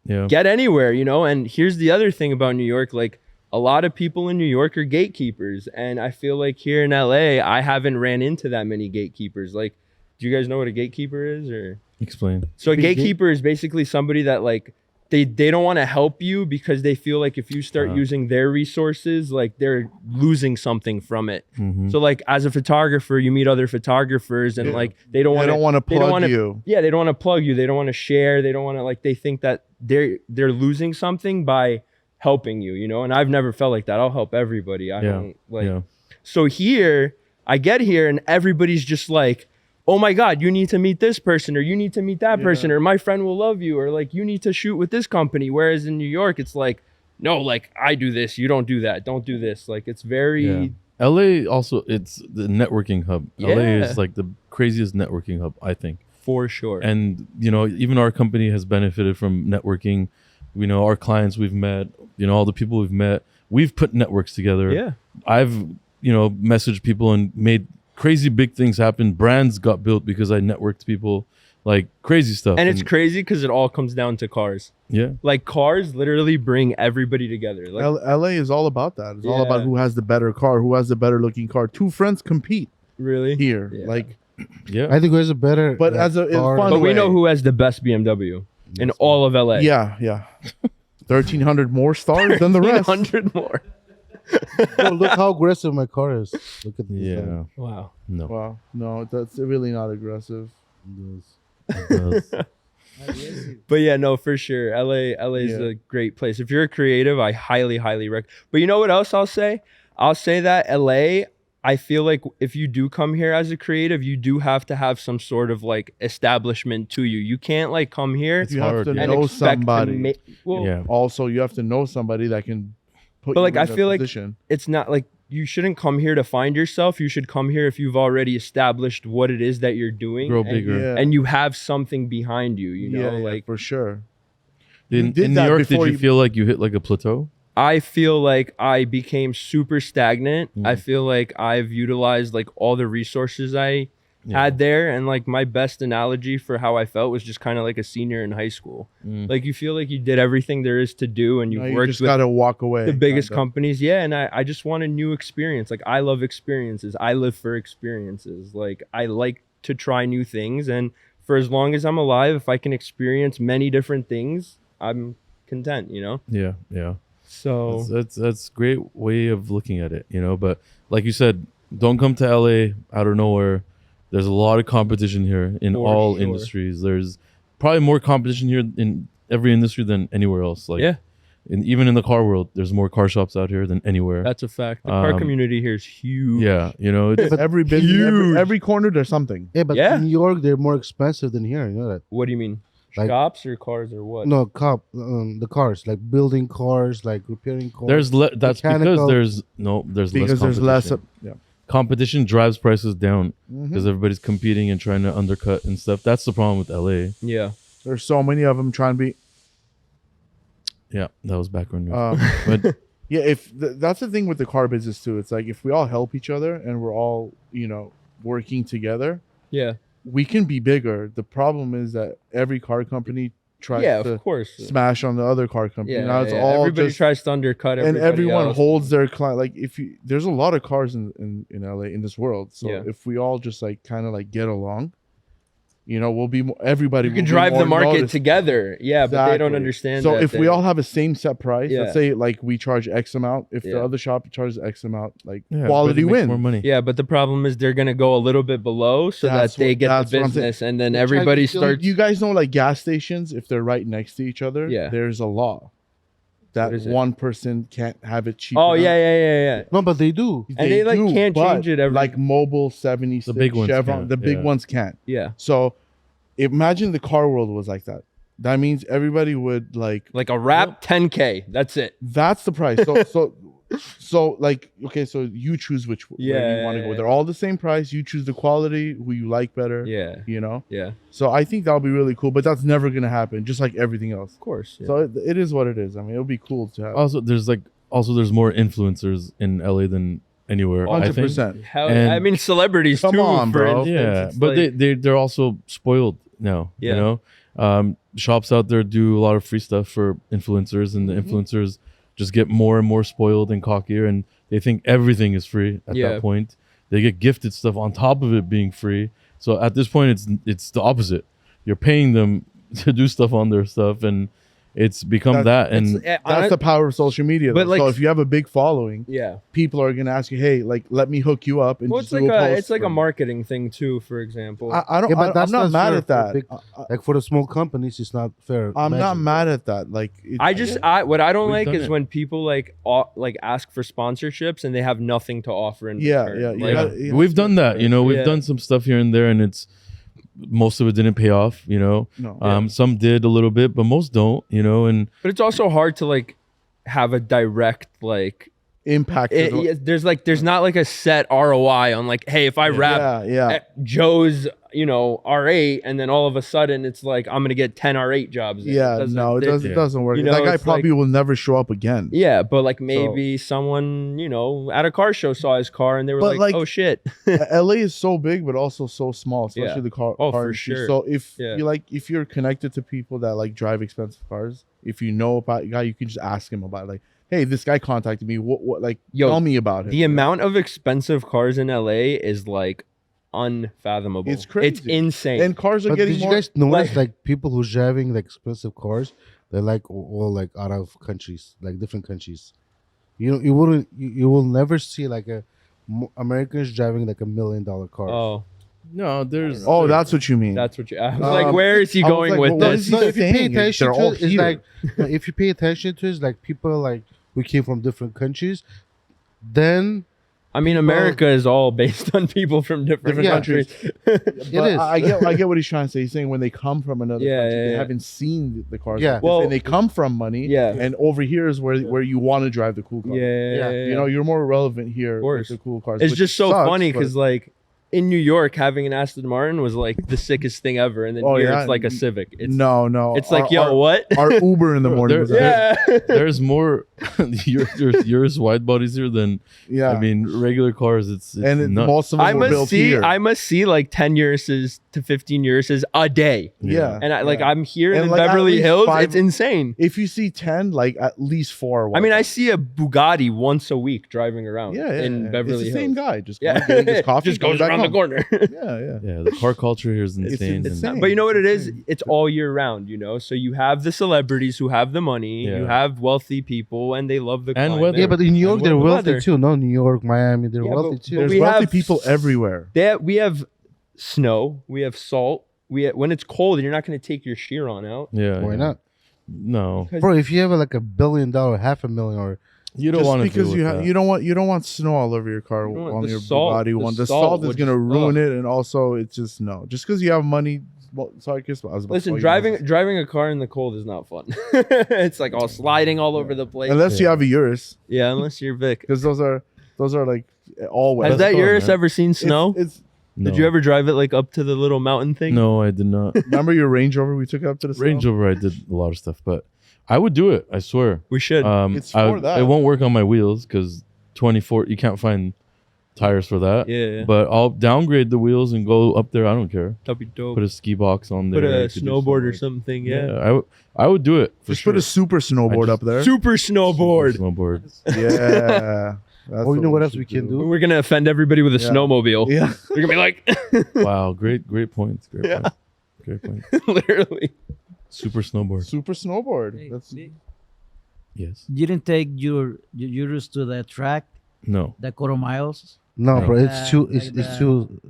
Yeah. get anywhere, you know? And here's the other thing about New York, like a lot of people in New York are gatekeepers, and I feel like here in LA, I haven't ran into that many gatekeepers. Like, do you guys know what a gatekeeper is, or? Explain. So a gatekeeper is basically somebody that like they don't want to help you because they feel like if you start using their resources, like they're losing something from it. So like as a photographer, you meet other photographers, and like they don't want to plug you. Yeah, they don't want to plug you. They don't want to share. They don't want to like. They think that they're losing something by helping you, you know. And I've never felt like that. I'll help everybody. I don't like. Yeah. So here, I get here and everybody's just like, oh my God, you need to meet this person, or you need to meet that person, or my friend will love you, or like you need to shoot with this company. Whereas in New York, it's like, no, like I do this, you don't do that, don't do this. Like it's very LA also, it's the networking hub. LA is like the craziest networking hub, I think. For sure. And you know, even our company has benefited from networking. We know our clients we've met, you know, all the people we've met, we've put networks together. Yeah. I've, you know, messaged people and made crazy big things happen. Brands got built because I networked people, like crazy stuff. And it's crazy because it all comes down to cars. Yeah. Like cars literally bring everybody together. Like LA is all about that. It's all about who has the better car, who has the better looking car. Two friends compete really here. Yeah. Like, I think there's a better. but as a car. fun but we way. know who has the best BMW in all of LA. Yeah. 1,300 more stars than the rest. 100 more. Oh, look how aggressive my car is. Look at this. Yeah. Wow. No. Wow. No, that's really not aggressive. But yeah, no, for sure. LA is a great place. If you're a creative, I highly recommend. But you know what else I'll say? I'll say that LA, I feel like if you do come here as a creative, you do have to have some sort of like establishment to you. You can't like come here You have to and know expect somebody. Yeah. Also, you have to know somebody that can put But you like in I a feel like position. it's not like you shouldn't come here to find yourself. You should come here if you've already established what it is that you're doing. Grow and- bigger. And you have something behind you, you know, yeah, like for sure. In did New that York, did before you you- feel like you hit like a plateau? I feel like I became super stagnant. Mm. I feel like I've utilized like all the resources I had there. And like my best analogy for how I felt was just kind of like a senior in high school. Like you feel like you did everything there is to do, and you worked just with gotta walk away. the biggest companies. Yeah. And I just want a new experience. Like I love experiences. I live for experiences. Like I like to try new things. And for as long as I'm alive, if I can experience many different things, I'm content, you know? Yeah. So That's great way of looking at it, you know. But like you said, don't come to LA out of nowhere. There's a lot of competition here in all industries. There's probably more competition here in every industry than anywhere else. Like, and even in the car world, there's more car shops out here than anywhere. that's a fact. The car community here is huge. Yeah, you know, it's, Every business, every corner, there's something. Yeah, but Yeah. in New York they're more expensive than here. You know that? What do you mean? Like- Shops or cars or what? No, the cars, like building cars, like repairing cars. that's Mechanical. because there's Because less there's less. competition. Competition drives prices down Mhm. because everybody's competing and trying to undercut and stuff. That's the problem with LA. Yeah. There's so many of them trying to be. Yeah, that was background noise. But yeah, that's the thing with the car business too. It's like if we all help each other and we're all working together, Yeah. we can be bigger. The problem is that every car company tries Yeah, to of course. smash on the other car company. Yeah. Now it's yeah. all Everybody just, tries to undercut and everybody everyone else. holds their client. Like there's a lot of cars in LA in this world. So Yeah. if we all just like kind of like get along, we'll be everybody. You can will be drive the more market noticed. together. Yeah, but they don't Exactly. understand So that if we all have a same set price, Yeah. let's say like we charge X amount, if the Yeah. other shop charges X amount, like Yeah, quality everybody makes wins. more money. Yeah, but the problem is they're gonna go a little bit below so That's that they what- get that's the what I'm saying. business, and then They're trying to everybody kill starts. You guys know like gas stations, if they're right next to each other, Yeah. there's a law that What is it? one person can't have it cheaper. Oh yeah. No, but they do. And they, like, can't but, change it every- like Mobile 76, The big ones Chevron, can't, the big yeah. ones can't. Yeah. So imagine the car world was like that. That means everybody would like. Like a wrap 10K. That's it. That's the price. So like okay, so you choose where you want to go. Yeah. They're all the same price. You choose the quality, who you like better. Yeah. Yeah. So I think that'll be really cool, but that's never gonna happen. Just like everything else. Of course. Yeah. So it is what it is. I mean, it'll be cool to have. Also, there's more influencers in LA than anywhere. I think. 100%. Hell, and- I mean, celebrities Come too. on, for bro. instance. Yeah, It's but like- they're also spoiled now. Yeah. You know, shops out there do a lot of free stuff for influencers, and the Mm-hmm. influencers just get more and more spoiled and cockier, and they think everything is free at Yeah. that point. They get gifted stuff on top of it being free. So at this point, it's the opposite. You're paying them to do stuff on their stuff, and it's become that. And That's the power of social media. But, Though. like- So if you have a big following, yeah. people are gonna ask you, "Hey, like, let me hook you up." And Well, just it's do like a post it's like for a me." marketing thing too. For example. I don't. Yeah, but I'm that's not mad fair at for that. big- like for the small companies, it's not fair. I'm not Imagine. mad at that. Like, What I don't We've like done is it. when people like ask for sponsorships and they have nothing to offer in Yeah, return. yeah, you Like, gotta- you we've done that. You know, we've Yeah. done some stuff here and there, and it's most of it didn't pay off. You know, No. some did a little bit, but most don't. You know, and but it's also hard to like have a direct like. impact. There's not like a set ROI on like, hey, if I wrap yeah. Joe's R8 and then all of a sudden it's like I'm gonna get 10 R8 jobs. Yeah, no, it doesn't. It doesn't work. you know, That guy it's probably like- will never show up again. Yeah, but like maybe someone at a car show saw his car and they were But, like, like- oh shit. LA is so big, but also so small, especially Yeah. the car. Oh, car for industry. sure. So if Yeah. if you're connected to people that like drive expensive cars, if you know about a guy, you can just ask him about it. Like, hey, this guy contacted me. What like Yo, tell me about it. The amount of expensive cars in LA is like unfathomable. It's crazy. It's insane. And cars are But getting did you more. guys notice like people who's driving like expensive cars? They're like all like out of countries, like different countries. You will never see like Americans driving like $1 million car. oh, no, there's Oh, that's what you mean. that's what I was like, where is he I was going like, with what this? is he No, if you pay saying? attention They're to all it, it's here. like if you pay attention to it, it's like people like who came from different countries, then I mean, America is all based on people from different Different countries. But is. I get what he's trying to say. He's saying when they come from another Yeah, country, yeah, they yeah. haven't seen the cars. Yeah. like this, Well- and they come from money. Yeah. And over here is where you want to drive the cool car. Yeah. You know, you're more relevant here with course. the cool cars. It's which just so sucks, funny but- because like in New York, having an Aston Martin was like the sickest thing ever, and then here it's like a Civic. It's no. It's like, yo, what? Our Uber in the morning. was that. Yeah. There's more there's wide bodies here than Yeah. I mean regular cars. It's And nuts. most of them were built here. I must see like 10 Urus's to 15 Urus's a day. Yeah. And I'm here And in like, at Beverly least Hills. 5 It's insane. If you see 10, like at least 4. I mean, I see a Bugatti once a week driving around in Beverly it's the Hills. same guy. Just Yeah. getting his coffee, Just going goes back around the home. corner. Yeah. The car culture here is insane. insane. But you know what it It's is? insane. It's all year round, you know? So you have the celebrities who have the money, Yeah. you have wealthy people, and they love the And climate. weather. Yeah, but in New York And they're weather. wealthy too. No, New York, Miami, they're Yeah, wealthy but too. There's we wealthy have people everywhere. we have snow, we have salt. When it's cold, you're not going to take your Chiron out. Yeah. Why yeah. not, No, bro? If you have like $1 billion, $500,000, or you don't Just want to because deal with that. you don't want snow all over your car You don't want on the your salt- Bugatti the one. The salt salt is would gonna just- ruin it, and also it's just no. Just because you have money. Well, sorry, Chris. I was about to Listen, call you driving a car in the cold is not fun. It's like all sliding all over the place. unless you Yeah. have a Urus, Yeah, unless you're Vic. because those are like all wet. Has That's that fun, Urus man. ever seen snow? It's No. Did you ever drive it like up to the little mountain thing? No, I did not. remember your Range Rover we took up to the snow? Range Rover, I did a lot of stuff, but I would do it. I swear. We should. It's for that. It won't work on my wheels because 24. You can't find tires for that. yeah. But I'll downgrade the wheels and go up there. I don't care. That'd be dope. Put a ski box on there. Put a I could do snowboard or something. something. Yeah. I would do it for Just sure. put a super snowboard just- up there. Super snowboard. Snowboard. Yeah. That's oh, you know what else should we can do? We're gonna offend everybody with a Yeah. snowmobile. Yeah. They're gonna be like, Wow, great points. Great Yeah. points. Great points. literally. Super snowboard. Super snowboard. That's Yes. You didn't take your Urus to the track, No. the quarter miles, No, No. bro, it's too. Like It's the- too.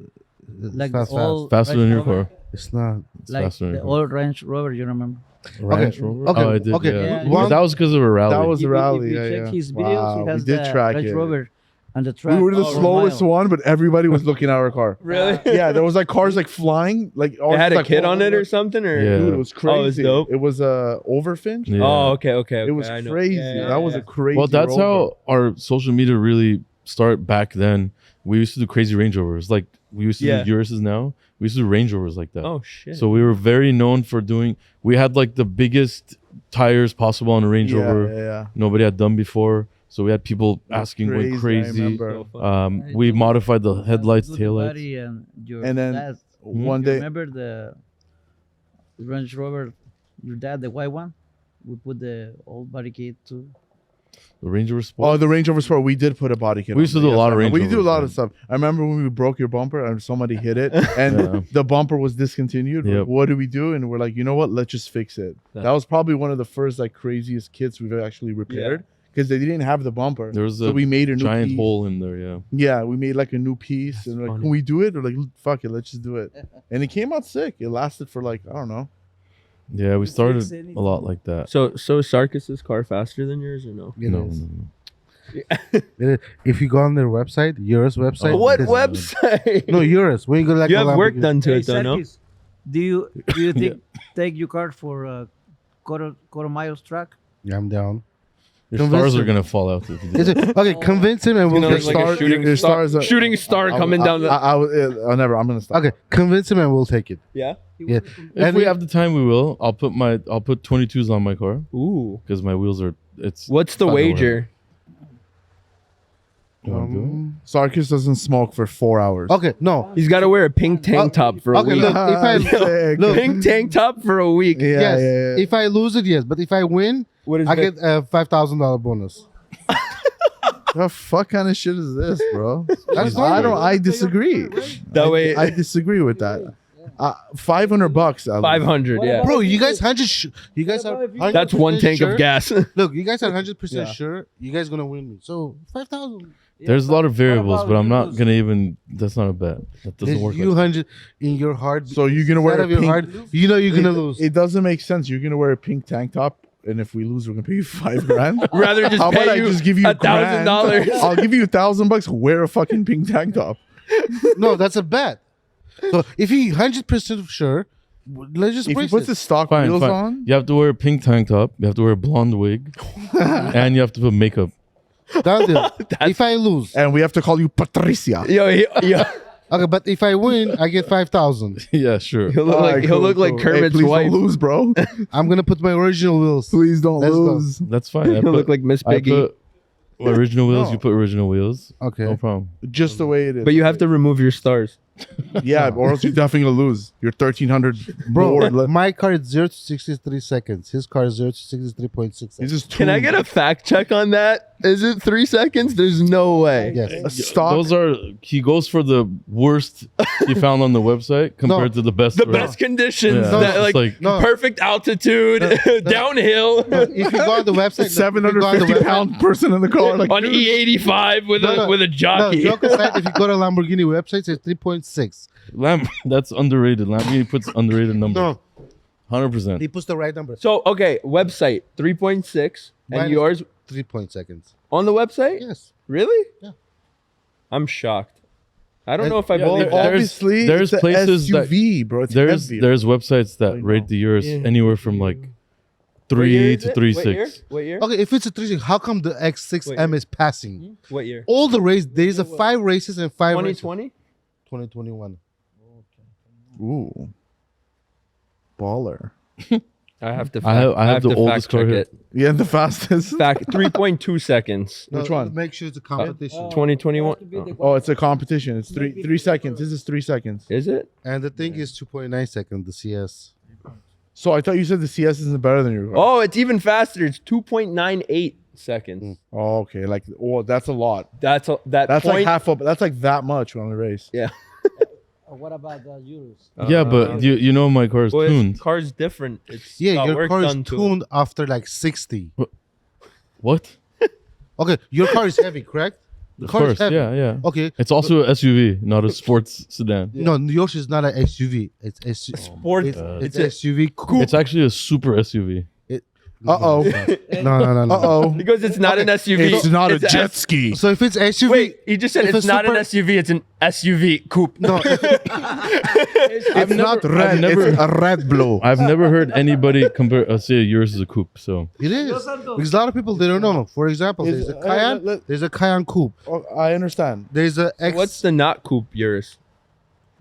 like It's the not old Faster Range than your Rover, car. It's not. It's like faster than the your car. old Range Rover. You remember? Range Rover? okay, Oh, I did. okay. Yeah. Yeah, But that was because of a rally. That was If a you- rally. If you Yeah, check yeah. his videos, Wow, he we has did the track Range it. Rover on the track. We were the quarter slowest mile. one, but everybody was looking at our car. Really? Yeah, there was like cars like flying. Like It had a like, kid on it or something, or Yeah. Dude, it was crazy. Oh, it was dope. It was a Overfinch. Yeah. Oh, okay. It was I know. crazy. Yeah, That was yeah. a crazy. Well, that's Rover. how our social media really started back then. We used to do crazy Range Rovers. Like we used to Yeah. do Uruses now. We used to do Range Rovers like that. Oh shit. So we were very known for doing. We had like the biggest tires possible on a Range Rover. Yeah. Nobody had done before. So we had people It was asking, going I crazy. remember. So fun. We modified the headlights, Good taillights. buddy and your And then dad. One You day, remember the Range Rover? Your dad, the white one. We put the old body kit too. The Range Rover Sport. oh, the Range Rover Sport, we did put a body kit. We used on to do there. a lot of I Range We do a Rovers, lot man. of stuff. I remember when we broke your bumper and somebody hit it, and Yeah. the bumper was discontinued. We're Yep. like, what do we do? And we're like, you know what? Let's just fix it. That's- That was probably one of the first like craziest kits we've actually repaired because they didn't have the bumper. There was So a we made a new giant piece. hole in there. Yeah. Yeah, we made like a new piece, and we're like, funny. can we do it? Or like, fuck it, let's just do it. And it came out sick. It lasted for like I don't know. Yeah. We started fix anything. a lot like that. So Sarkis's car faster than yours or no? It No, is. no. If you go on their website, Urus website. Oh, What it's- website? No, Urus. When you go like you a have work Lamborghini- done to Hey, it though, no? Sarkis, do you think take your car for a quarter miles track? Yeah, I'm down. Your Convince stars are him. gonna fall out if you do Is that. it okay? Convince him and we'll You know, take like a star- shooting your star, stars are- shooting star coming down the. I'll never. I'm gonna stop. Okay, convince him and we'll take it. Yeah. Yeah. If And we it- have the time, we will. I'll put 22s on my car Ooh. because my wheels are. It's. What's the fucking wager? You wanna do it? Sarkis doesn't smoke for 4 hours. Okay, no. He's got to wear a pink tank top for a okay, week. look, if I Sick. look, Pink tank top for a week. Yeah, yes, yeah. if I lose it, yes, but if I win, What is I it? get a $5,000 bonus. The fuck kind of shit is this, bro? That's I normal. I disagree. That way- I disagree with that. $500. I'll- 500. Yeah. Bro, you guys you guys are 100% That's one tank sure? of gas. Look, you guys are 100% Yeah. sure you guys gonna win me. So 5,000. There's a lot of variables, but I'm not gonna even. That's not a bet. That doesn't There's work. you Like that. 100 in your heart. So you're gonna inside wear a of your pink. heart, you know you're gonna lose. It doesn't make sense. You're gonna wear a pink tank top, and if we lose, we're gonna pay you $5,000. Rather just How about pay I you just give you $1,000. I'll give you $1,000. Wear a fucking pink tank top. No, that's a bet. So if you 100% sure, let's just If you brace put it. the stock Fine, wheels fine. on, You have to wear a pink tank top. You have to wear a blonde wig, and you have to put makeup. Done deal. If I lose, and we have to call you Patricia. Yo, Okay, but if I win, I get 5,000. Yeah, sure. He'll look All like right, he'll cool, look like cool. Kermit's please wife. don't lose, bro. I'm gonna put my original wheels. Please don't Let's go. lose. That's fine. He'll look like Miss I Piggy. put original wheels. No. You put original wheels. Okay. No problem. Just the way it is. But you have to remove your stars. Yeah, or else you're definitely gonna lose. You're 1,300. Bro, more. my car is 0 to 63 seconds. His car is 0 to 63.6 He's seconds. just Can I tuned. get a fact check on that? Is it 3 seconds? There's no way. Yes. stock? Those are. He goes for the worst he found on the website compared to the best. The around. best conditions, Yeah. that, No, like, it's like- No. perfect altitude, downhill, If you go on the website, if you go on the 750 website- pound person in the car. Like, on E85 with No, no. with a No, jockey. joke aside, if you go to Lamborghini website, it's 3.6. That's underrated. Lamborghini puts underrated numbers. No, 100%. he puts the right number. So okay, website 3.6, and Mine is yours 3 seconds. on the website? Yes. Really? Yeah. I'm shocked. I don't And- know if I Yeah, believe there- that. obviously, there's it's a places that- SUV, bro. It's There's heavy. there's websites that I rate know. the Urus Yeah. anywhere from like What year 3 is to it? 3.6. What year? Okay, if it's a 3, how come the X6M is passing? What year? All the races, there's a 5 races and 5 races. 2020? 2021. Ooh, baller. I have to. I have the to oldest fact car check here. it. Yeah, the fastest. Fact 3.2 seconds. Which one? Make sure it's a competition. 2021. Oh, it's a competition. It's 3 seconds. This is 3 seconds. Is it? And the thing is 2.9 seconds, the CS. So I thought you said the CS isn't better than your car. Oh, it's even faster. It's 2.98 seconds. Oh, okay. Like, oh, that's a lot. That's That's point. like half up. That's like that much on the race. Yeah. What about the Euros? Yeah, but you know my car is Well, tuned. his car's different. It's Yeah, got your work car is done to it. tuned after like 60. What? Okay, your car is heavy, correct? The Of car is course. heavy. Yeah, yeah. Okay. It's also a SUV, not a sports sedan. No, yours is not an SUV. It's Sport. It's It's SUV coupe. It's actually a super SUV. Uh-oh. No. Uh-oh. Because it's not an SUV. It's not a jet S- ski. So if it's SUV, Wait, he just said if it's a not an super- SUV. It's an SUV coupe. no, It's not red. never- It's a red blue. I've never heard anybody compare say yours is a coupe. So it is because a lot of people they don't know. For example, Is- there's a Cayenne. There's a Cayenne coupe. Oh, I understand. There's a X. What's the not coupe yours?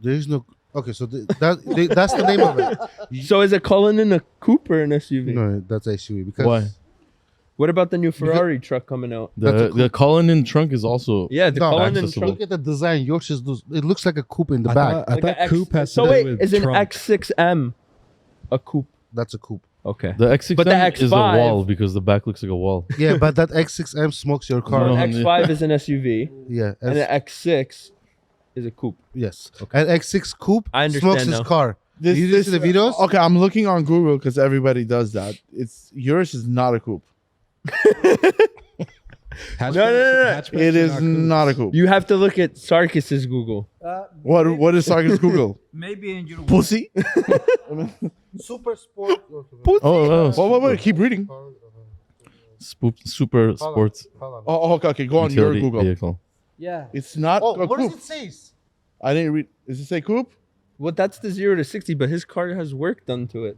There is no. Okay, so that's the name of it. So is a Cullinan a coupe or an SUV? No, that's SUV because why? What about the new Ferrari truck coming out? That's a The Cullinan trunk is also Yeah, the No, Cullinan accessible. truck. Look at the design. Yours is it looks like a coupe in the I back. thought, I Like thought a X- coupe has so to do wait, with is an trunk. X6M a coupe? That's a coupe. Okay. the X6M But the is a X5 wall because the back looks like a wall. Yeah, but that X6M smokes your car. No. X5 is an SUV, Yeah, and the X6 is a coupe. yes. And X6 coupe I understand smokes his now. car. You see the videos? Okay, I'm looking on Google because everybody does that. It's yours is not a coupe. Hatchbacks- no. hatchbacks It are is coupes. not a coupe. You have to look at Sarkis's Google. What is Sarkis Google? Maybe in Uruguay. Pussy? Super sport. Wait. Keep reading. Super sports Oh, okay. Go on your utility Google. vehicle. Yeah. It's not Oh, a what does coupe. it say? I didn't read. Does it say coupe? Well, that's the 0 to 60, but his car has work done to it.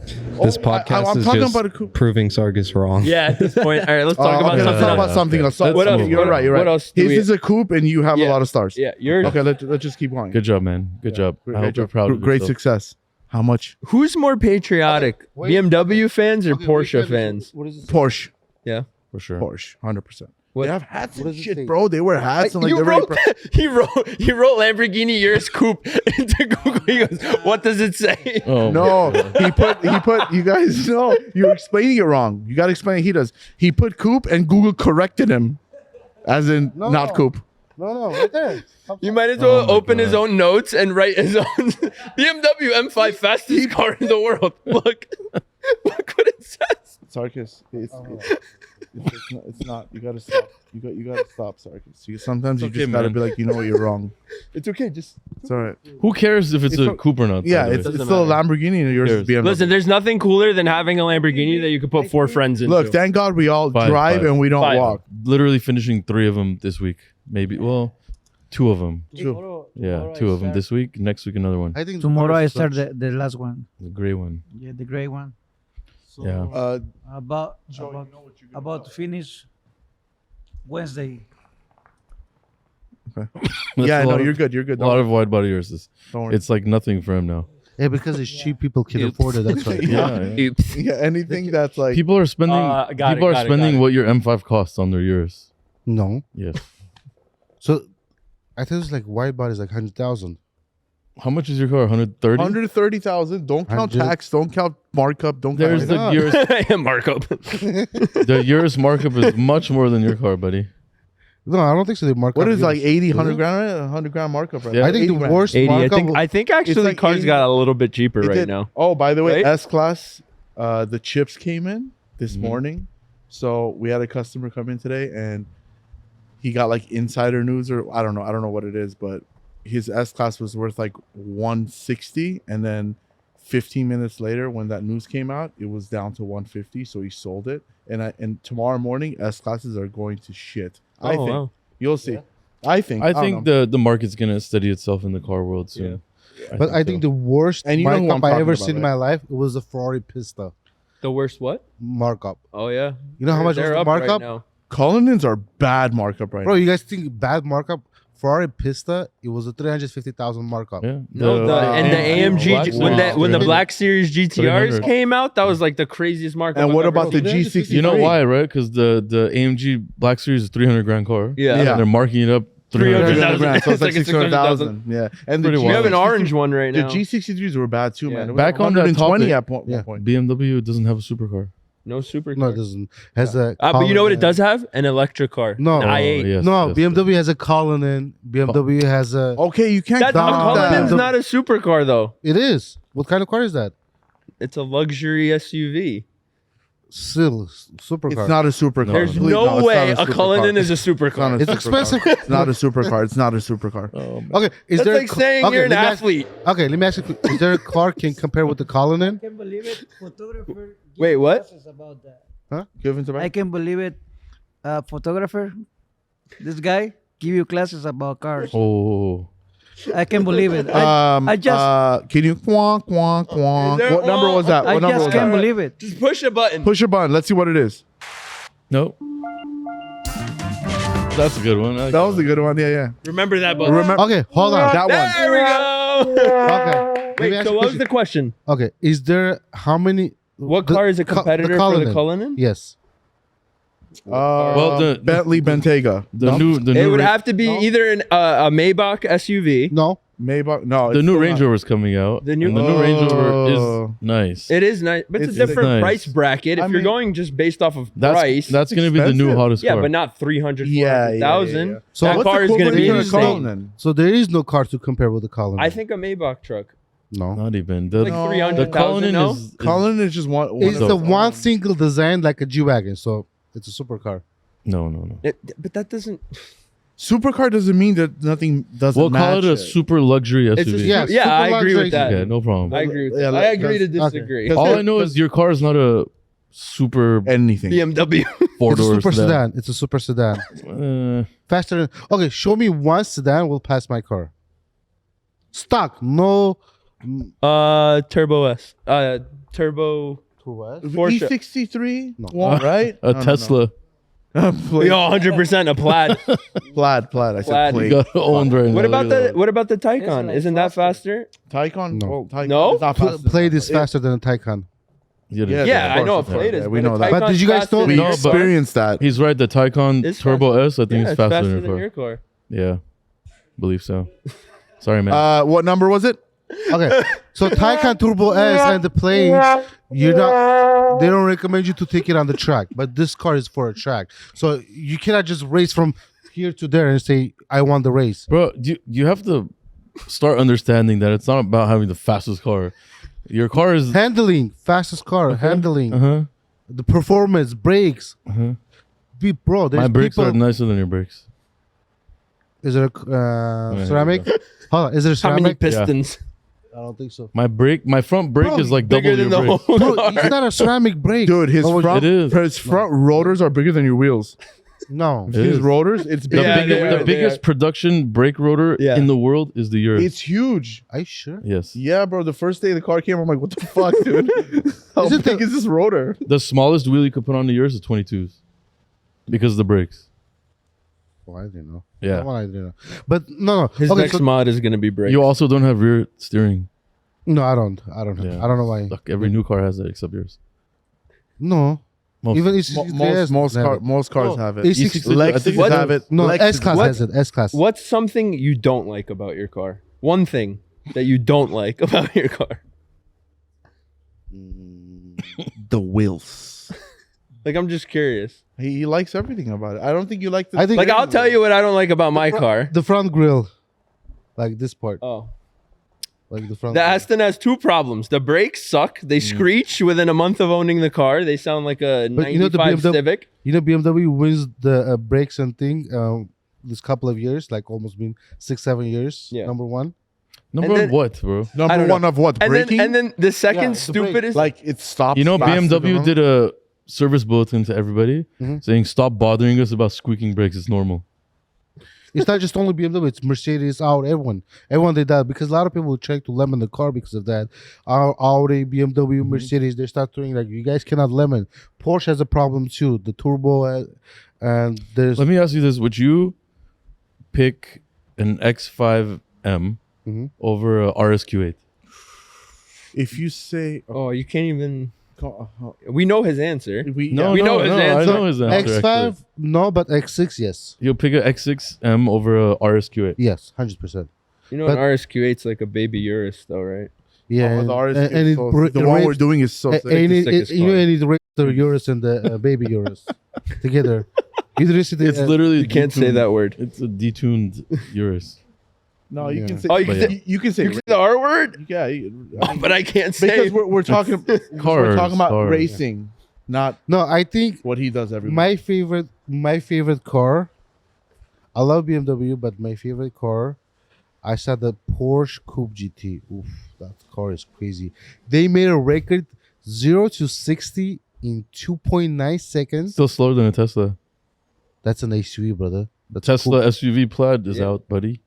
This Oh, podcast I'm is talking just about a coupe. proving Sargus wrong. Yeah, at this point. All right, let's talk about Okay, let's something talk else. about something else. That's What else? You're right. You're what right. else do His we- is a coupe, and you have a Yeah. lot of stars. Yeah, yours. Okay, let's just keep going. Good job, man. Good job. I hope you're proud of Great yourself. success. How much? Who's more patriotic, wait. BMW fans or Okay, Porsche wait, fans? What is it? Porsche. Yeah. For sure. Porsche. 100%. What- They have hats what and does it shit, say? bro. They wear hats and like You they're very wrote he wrote Lamborghini Urus Coupe into Google. He goes, "What does it say?" Oh, No, he put. You guys know you're explaining it wrong. You got to explain it. He does. He put coupe and Google corrected him, as in No. not coupe. No, right there. You might as well my open his God. own notes and write his own BMW M5 fastest car in the world. Look what it says. Sarkis, it's not. You got to stop. You got to stop, Sarkis. Sometimes you okay, just got to man. be like, you know what, you're wrong. It's okay. Just It's all right. Who cares if it's a It's coupe or not? Yeah, by the it's way? Doesn't still a matter. Lamborghini and yours is Cares? BMW. listen. There's nothing cooler than having a Lamborghini that you could put 4 friends into. Look, thank God we all Five, drive five. and we don't Five. walk. literally finishing 3 of them this week. Maybe. Well, 2 of them. Tomorrow, Yeah, tomorrow 2 I of them start- this week. Next week, another one. I think Tomorrow I Porsche start sucks. the last one. The gray one. Yeah, the gray one. So Yeah. about to finish Wednesday. That's Yeah, a no, lot of- you're good. You're good. A lot of wide body Ursus. Don't worry. It's like nothing for him now. Yeah, because it's cheap. People can afford it. That's right. Yeah. Oops. Yeah, anything that's like People are spending. got it, People are got it, spending got it. what your M5 costs on their Urus. No. Yes. So I think it's like wide body is like 100,000. How much is your car? 130. 130,000. Don't count 100. tax. Don't count markup. Don't There's count. the Urus. Markup. The Urus markup is much more than your car, buddy. No, I don't think so. They mark What up is like yours. 80, Is 100 it? grand? Right? 100 grand markup right Yeah. now. I think 80 the grand. worst 80. markup. I think actually like cars 80. got a little bit cheaper It right did- now. Oh, by the way, Right? S-Class, the chips came in this Mhm. morning. So we had a customer come in today and he got like insider news or I don't know what it is, but his S-Class was worth like 160 and then 15 minutes later when that news came out, it was down to 150, so he sold it. And tomorrow morning S-Classes are going to shit. I think. Wow. You'll see. I think. I don't think know. the market's gonna steady itself in the car world soon. But I think so. the worst And you know who markup I'm I talking ever about, seen in right? my life was the Ferrari Pista The worst what? markup. Oh yeah. You know how much was They're the up right markup? now. Cullinans are bad markup right Bro, now. you guys think bad markup? Ferrari Pista, it was a 350,000 markup. Yeah. No, and the AMG Black when Series, when the 300. Black Series GTRs 300. came out, that was like the craziest markup. And I've what ever about the seen. G63? You know why, right? Because the AMG Black Series is 300 grand car. Yeah. Yeah. And they're marking it up 300,000. 300. 300 grand, so it's like It's like 600,000. Yeah. And the Pretty We have an wild. orange one right The now. G63s were bad too, Yeah. man. It was Back on that 120 topic. at one Yeah. point. BMW doesn't have a supercar. No super. No, it doesn't. Has a But you know what it Cullinan. does have? An electric car. No. An Oh, i8. yes, No, yes, BMW has a Cullinan. BMW has a. Okay, you can't That count Cullinan's that. not a supercar though. It is. What kind of car is that? It's a luxury SUV. Still, supercar. It's not a supercar. There's Please, no it's way not a Cullinan is a It's not supercar. a It's supercar. expensive. It's not a supercar. It's not a supercar. Oh, Okay, is That's there like saying okay, you're an let me ask- athlete. Okay, let me ask you: is there a car can compare with the Cullinan? I can believe it. Photographer. give Wait, what? classes About that. Give it to I me. can believe it. Photographer. This guy give you classes about cars. Oh. I can believe it. I Can you quonk, quonk, quonk? Is there- What number was that? I What number just was can't that? believe it. Just push a button. Push a button. Let's see what it is. No. That's a good one. I like That was a good one. Yeah. Remember that button. Remember Okay, hold on. that one. There we go. Okay, let me Wait, ask so you a what was the question. question? Okay, is there how many? What the- car is a Cu- competitor for the Cullinan? Yes. Well, the Bentley Bentayga. the new It would Ra- have to be either a Maybach SUV. No. Maybach. No, the it's new still Range not. Rover is coming out. The new- and the new Range Rover Oh. is nice. It is nice, but it's a It's different nice. price bracket. If I you're mean- going just based off of that's price, that's going to be the new expensive. hottest yeah, car. but not 300, Yeah, 400,000. yeah. So that what's car is going to equivalent be to the insane. Cullinan? So there is no car to compare with the Cullinan. I think a Maybach truck, no. Not even. The, like No. 300,000. the Cullinan No? is Cullinan is just one. It's of the those. one single design like a G wagon, so it's a supercar. no. But that doesn't. Supercar doesn't mean that nothing doesn't We'll call it match a super luxury It's SUV. a, Yeah, yeah, I super agree luxury. with that. Okay, no problem. I agree with Yeah, that. I agree to that's- disagree. okay. All I know is your car is not a super anything. BMW. four It's a door super sedan. It's a super sedan. Faster than okay. Show me one sedan will pass my car. Stock, no. Turbo S. Turbo. Porsche. E63, No. right? A No. Tesla. Plaid. Yo, 100% a plaid. Plaid. I said Plaid. You plate. got owned right now. What about Look at the what about the Taycan? like Isn't that faster? Taycan? No. Oh, Taycan. No? It's not fast Play enough. this faster than a Taycan. that. Yeah, Yeah, of I know a course, plate yeah, is. we but know a that. But did you guys Taycan's know- faster We than No, your but- car. experienced that. He's right. The Taycan It's Turbo S, I think Yeah, is it's faster, faster than than your your car. car. Yeah, believe so. Sorry, man. What number was it? Okay, so Taycan Turbo S and the planes, you're not. They don't recommend you to take it on the track, but this car is for a track, so you cannot just race from here to there and say I won the race. Bro, you have to start understanding that it's not about having the fastest car. Your car is Handling, fastest car, handling, uh-huh. the performance, brakes. Uh-huh. Bro, there's My brakes people. are nicer than your brakes. Is it a here ceramic? we Hold on, is it a How many ceramic? pistons? I don't think so. My front brake Bro, is like Bigger double than your the brake. whole Bro, car. it's not a ceramic brake. Dude, his Oh, front, it is. his front rotors are bigger than your wheels. No. It His is. rotors, it's The, bigger Yeah, than your they wheels. are. the biggest production brake rotor Yeah. in the world is the Urus. It's huge. Are you sure? Yes. Yeah, bro. The first day the car came, I'm like, what the fuck, dude? How Is it big the- is this rotor? The smallest wheel you could put on the Urus is 22s because of the brakes. one I didn't know. Yeah. That one I didn't know. But no. His Okay, next mod is gonna be brakes. You also don't have rear steering. no, I don't have. Yeah. I don't know why. Look, every new car has that except yours. No, Most. even it's Most cars Oh, have it. E60 I think Lexus it's- have it. no. Lexus- S class what- has it. S class. What's something you don't like about your car? One thing that you don't like about your car. The wheels. Like, I'm just curious. He likes everything about it. I don't think you like the. I think- Like, I'll tell you what I don't like about my car. The front grill, like this part, Oh, like the front. the Aston has two problems. The brakes suck. They screech within a month of owning the car. They sound like a But you know the 95 BMW Civic. You know, BMW wins the brakes and thing this couple of years, like almost been 6-7 years. Yeah. Number one. Number then- what, bro? I Number don't one know. of what? And Braking? then the second Yeah, the brake. stupidest. Like it stops. You know, faster BMW than- did a service bulletin to everybody Mhm. saying, "Stop bothering us about squeaking brakes. It's normal." It's not just only BMW, it's Mercedes, everyone did that because a lot of people try to lemon the car because of that. Audi, BMW, Mercedes, they start doing like you guys cannot lemon. Porsche has a problem too, the turbo, and there's Let me ask you this: would you pick an X5M Mhm. over a RSQ8? If you say, oh, you can't even. uh, We know his answer. we No, We know his I answer. know his answer. X5, actually. no, but X6, yes, You'll pick a X6M over a RSQ8. yes, 100%. You know, But- an RSQ8's like a baby Urus, though, right? Yeah, the RS and it so- br- the it one rates- we're doing is so and sick. the it, sickest you know, car. and it rates the Urus and the baby Urus together. You didn't see the, It's literally. You can't say detuned. that word. It's a detuned Urus. No, you Yeah. can say. Oh, you But can yeah. say, You can say. you can say the R word, Yeah, but I can't say. because we're talking. We're Cars, talking about cars. racing, not no, I think what he does every. my favorite car. I love BMW, but my favorite car, I saw the Porsche Coupe GT. Oof, that car is crazy. They made a record 0 to 60 in 2.9 seconds. Still slower than a Tesla. That's an SUV, brother. That's Tesla cool. SUV Plaid is Yeah. out, buddy.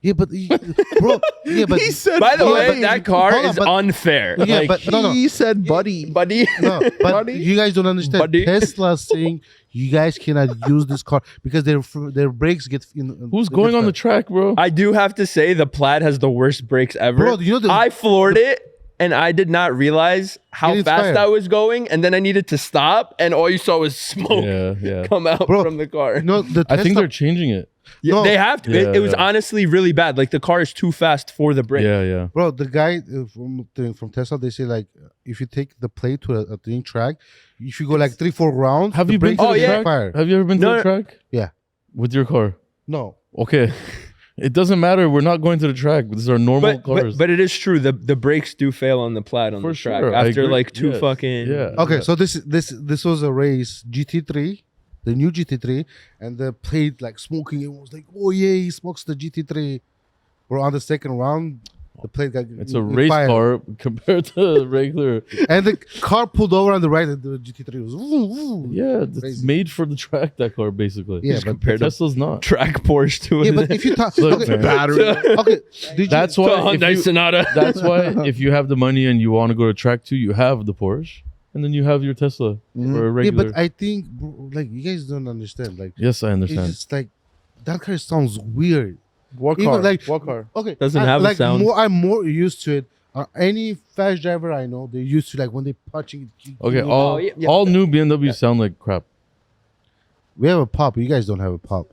Yeah, but bro, yeah, but He said, By the Yeah, way, but- that car hold on, is but- unfair. Yeah, like, but no. He said, buddy. buddy. No, but Buddy? you guys don't understand. Buddy? Tesla's saying you guys cannot use this car because their brakes get in. Who's going on the track, bro? I do have to say the Plaid has the worst brakes ever. Bro, you know the- I floored it and I did not realize how Get fast inspired. I was going, and then I needed to stop, and all you saw was smoke Yeah. come out Bro, from the car. You know the I think Tesla- they're changing it. Yeah, no. they have to. Yeah, it was yeah. honestly really bad. Like the car is too fast for the brake. Yeah. Bro, the guy from Tesla, they say like if you take the plate to a thing track, if you go like 3-4 rounds, Have the you been brakes to Oh, the yeah. track? fire. Have you ever been to No, the track? Yeah. With your car? No, Okay. It doesn't matter. We're not going to the track. These are normal cars. But it is true. The brakes do fail on the Plaid on For the track sure, I after agree. like two Yes. fucking. Yeah. okay. So this was a race GT3, the new GT3, and the plate like smoking. It was like, oh yeah, he smokes the GT3. Bro, on the second round, the plate got It's a race fired. car compared to regular. And the car pulled over on the right, and the GT3 was woo, woo. Yeah, it's Crazy. made for the track, that car, basically. Yeah, Just but compared to Tesla's not. track Porsche to yeah, it. but if you talk, Look, okay, man. Battery. okay, did That's to a why. Hyundai Sonata. That's why if you have the money and you want to go to track 2, you have the Porsche, and then you have your Tesla for a yeah, regular. but I think bro, like you guys don't understand. Like Yes, I it's understand. just like that car sounds weird. What Even car? like- What car? Okay, Doesn't I- have a like sound. I'm more used to it. Any fast driver I know, they're used to like when they punching. Okay, you know, all yeah. all new BMWs sound like crap. we have a pop. You guys don't have a pop.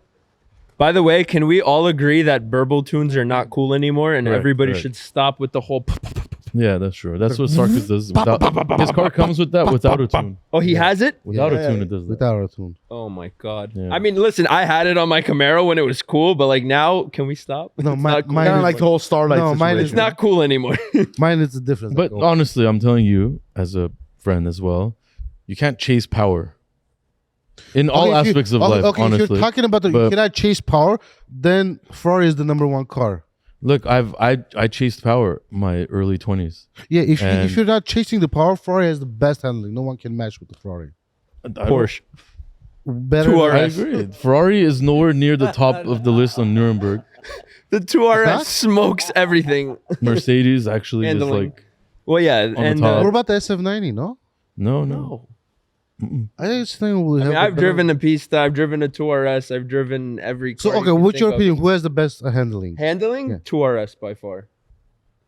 By the way, can we all agree that burble tunes are not cool anymore, and Correct, everybody correct. should stop with the whole? Yeah, that's true. That's what Sarkis does. Without, his car comes with that without a tune. Oh, he has it. Without Yeah, a tune, yeah. it does that. Without a tune. Oh my god. Yeah. I mean, listen, I had it on my Camaro when it was cool, but like now, can we stop? No, It's my- not cool. mine Kind of is- like the whole Starlight No, mine is It's not cool anymore. Mine is the difference. But like, oh, honestly, I'm telling you, as a friend as well, you can't chase power in all okay, if you- aspects of okay, life. Okay, honestly, if you're talking about you But- cannot chase power, then Ferrari is the number one car. look, I chased power my early 20s. Yeah, if And- you're not chasing the power, Ferrari has the best handling. No one can match with the Ferrari. Porsche. Better. 2RS. I agree. Ferrari is nowhere near the top of the list on Nuremberg. The 2RS Huh? smokes everything. Mercedes actually is Handling. like Well, yeah, the and top. What about the SF90? No. no. I just think we I have. mean, a I've better- driven a Pista, I've driven a 2RS, I've driven every car. So you okay, can what's your think of. opinion? Who has the best handling? Handling? Yeah. 2RS by far.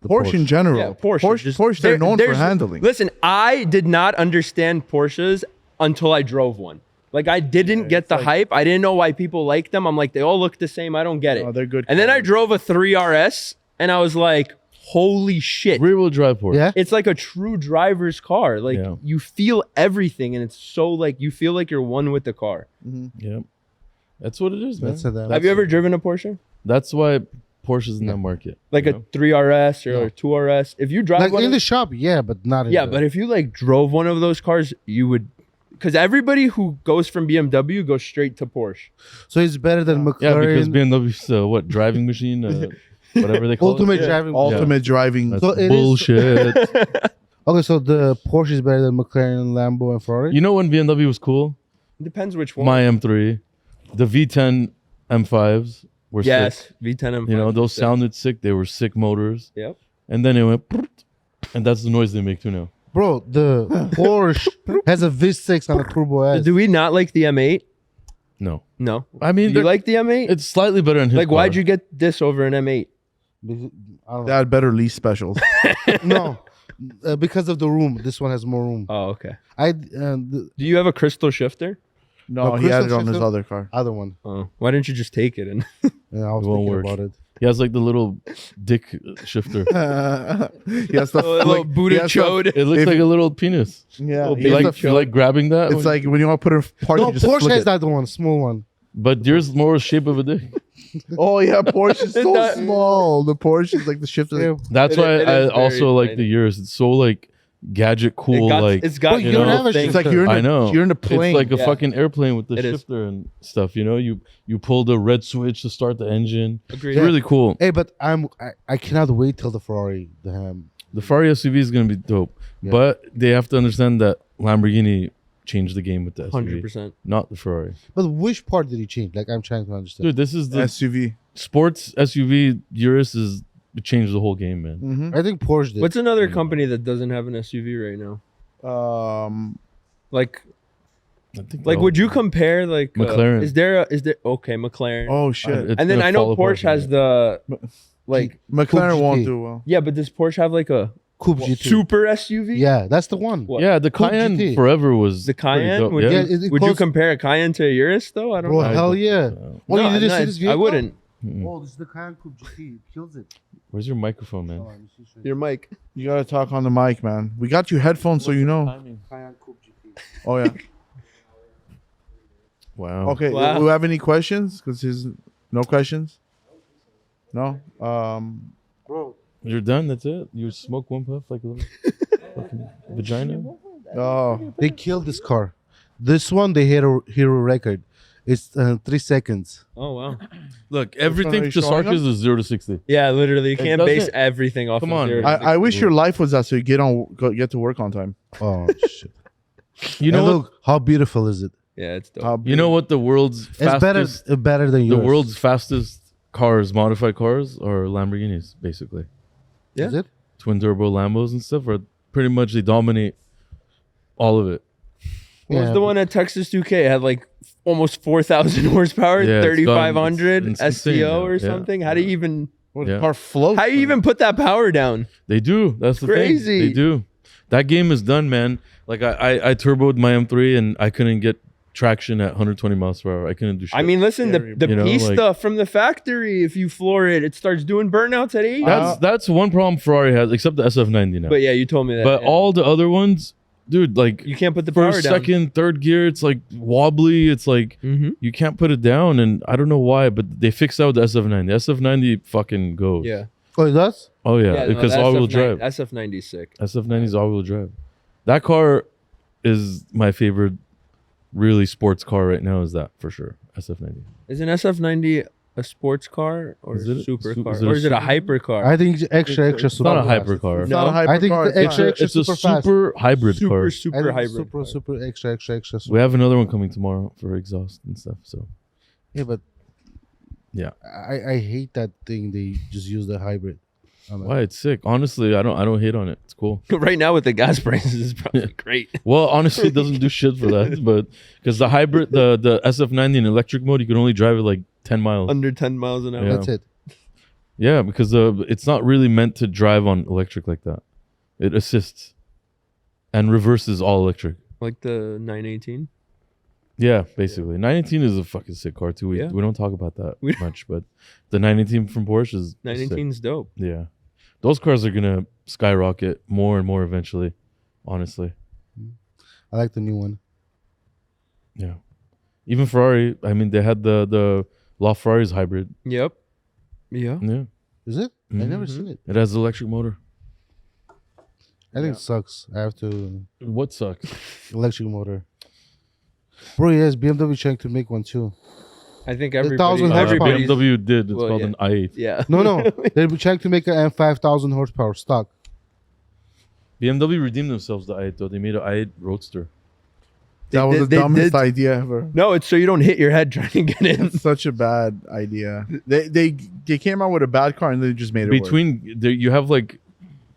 The Porsche in general. Yeah, Porsche. Just- Porsche, they're known for there's- handling. Listen, I did not understand Porsches until I drove one. Like, I didn't get the hype. I didn't know why people like them. I'm like, they all look the same. I don't get it. Oh, they're good. And then I cars. drove a 3RS, and I was like, holy shit. Rear wheel drive Porsche. Yeah. It's like a true driver's car. Like, Yeah. you feel everything, and it's so, like, you feel like you're one with the car. Yep. That's what it is, man. That's a, Have you ever driven a Porsche? That's why Porsche's in that market. Like you a know? 3RS or a 2RS? If you drive like one in of- the shop, yeah, but not. Yeah, but if you like drove one of those cars, you would, because everybody who goes from BMW goes straight to Porsche. so it's better than Yeah, because McLaren. BMW's what driving machine, whatever they call Ultimate it. driving. Ultimate driving. That's So it is- bullshit. Okay, so the Porsche is better than McLaren, Lambo, and Ferrari. You know when BMW was cool? Depends which one. My M3, the V10 M5s were yes, sick. V10 M5. You know, those sounded sick. They were sick motors. Yep. And then it went, and that's the noise they make too now. Bro, the Porsche has a V6 on a turbo S. Do we not like the M8? No. No. I mean, Do you they're- like the M8? it's slightly better in his Like, car. why'd you get this over an M8? I don't They had better lease specials. know. No, because of the room. This one has more room. Oh, okay. The Do you have a crystal shifter? No, No, he had it Crystal on his Shifter? other car. other one. Oh, why didn't you just take it? And Yeah, I was It won't thinking work. about it. He has like the little dick shifter. He has the a little like, Buddha he has the- chode. It looks If- like a little penis. Yeah, Oh, he You has like, the- you like grabbing that? it's like when you want to put a party. No, just Porsche flick has it. that one, small one. But yours more shape of a dick. Oh yeah, Porsche is so That- small. The Porsche is like the shifter. Yeah. That's It why is- it I is also very like tiny. the yours. It's so like gadget cool. it's got Well, you don't little have a things. It's like you're in I a, know. you're in a plane. It's like a Yeah. fucking airplane with the It is. shifter and stuff. You know, you pull the red switch to start the engine. Agreed. It's really cool. Hey, but I cannot wait till the Ferrari. The Ferrari SUV is gonna be dope, Yeah. but they have to understand that Lamborghini changed the game with the SUV, 100%. not the Ferrari. But which part did he change? Like I'm trying to understand. Dude, this is the SUV. sports SUV. Urus is it changed the whole game, man. Mm-hmm. I think Porsche did. What's another company that doesn't have an SUV right now? Like, I think like, they'll- would you compare like McLaren. is there okay McLaren? Oh shit. It's and then gonna I know fall apart Porsche from has that. the like McLaren Coupe won't GT. do well. yeah, but does Porsche have like a Coupe GT. super SUV? Yeah, that's the one. What? Yeah, the Coupe Cayenne GT. forever was The pretty Cayenne? dope, Would yeah. you, it would you close- compare a Cayenne to a Urus though? I don't Bro, know. hell yeah. No. Oh, No, you didn't no, see this vehicle? I wouldn't. Mm-mm. Oh, this is the Cayenne Coupe GT. It kills it. Where's your microphone, man? Your mic. You gotta talk on the mic, man. We got you headphones, so you know. Cayenne Coupe GT. Oh yeah. Wow. Okay. Wow. Do we have any questions? Because his no questions. No. Bro, You're done. That's it. You smoke one puff like a little fucking vagina. Oh. they killed this car. This one, they hit a record. It's 3 seconds. Oh wow. Look, are everything you to showing Sarkis is 0 to 60. Yeah, literally, you It can't base doesn't- everything off. Come of on, zero to man. I wish your life was that, so you get to work on time. Oh, shit. You know And what? look, how beautiful is it? Yeah, it's dope. You know what? The world's It's fastest, better than the yours. world's fastest cars, modified cars, are Lamborghinis. Basically, Yeah. Is it? twin turbo Lambos and stuff are pretty much they dominate all of it. What was Yeah, the but- one at Texas 2K? It had like almost 4,000 horsepower, Yeah, it's 3,500 it's insane STO now, or yeah. something. How do you even What, Yeah. the car floats. how do you even put that power down? They do. That's the Crazy. thing. They do. That game is done, man. Like I turboed my M3 and I couldn't get traction at 120 miles per hour. I couldn't do shit. I mean, listen, the You know, Pista like- from the factory, if you floor it, it starts doing burnouts at 80. that's one problem Ferrari has, except the SF90 now. But yeah, you told me that. But yeah. all the other ones, dude, like you can't put the power first, down. second, third gear, it's like wobbly. It's like Mm-hmm. you can't put it down, and I don't know why, but they fixed out the SF90. The SF90 fucking goes. Yeah. Oh, it does? Oh yeah, no, because the all-wheel SF90 drive. SF90 is sick. SF90 is all-wheel drive. That car is my favorite, really sports car right now. Is that for sure? SF90. Is an SF90 a sports car or Is it a a super su- car? is it a Or is it a super- hyper car? I think it's extra It's super not a fast. hypercar. It's No. not a hyper I think car. the extra It's a super fast. super hybrid super, car. I super think hybrid. car. super extra super. We have another one coming tomorrow for exhaust and stuff. So Yeah, but yeah, I hate that thing. They just use the hybrid. Why? It's sick. Honestly, I don't hate on it. It's cool. Right now with the gas prices, it's probably great. Well, honestly, it doesn't do shit for that, but because the hybrid, the SF90 in electric mode, you can only drive it like 10 miles. Under 10 miles an hour. Yeah. That's it. Yeah, because it's not really meant to drive on electric like that. It assists and reverses all electric. Like the 918. Yeah, basically. 918 is a fucking sick car too. We don't talk about that much, but the 918 from Porsche is 918 is dope. Yeah. Those cars are going to skyrocket more and more eventually, honestly. I like the new one. Yeah. Even Ferrari, I mean, they had the LaFerrari's hybrid. Yep. Yeah. Yeah. Is it? I never Mhm. seen it. It has electric motor. I think it sucks. I have to What sucks? electric motor. Bro, yes, BMW trying to make one too. I think 1,000 everybody's BMW did. It's Well, called yeah. an i8. Yeah. No, they're trying to make an M5,000 horsepower stock. BMW redeemed themselves, the i8, though. They made an i8 Roadster. That was the They dumbest did- idea ever. No, it's so you don't hit your head trying to get in. It's such a bad idea. They came out with a bad car and they just made it work. Between, you have like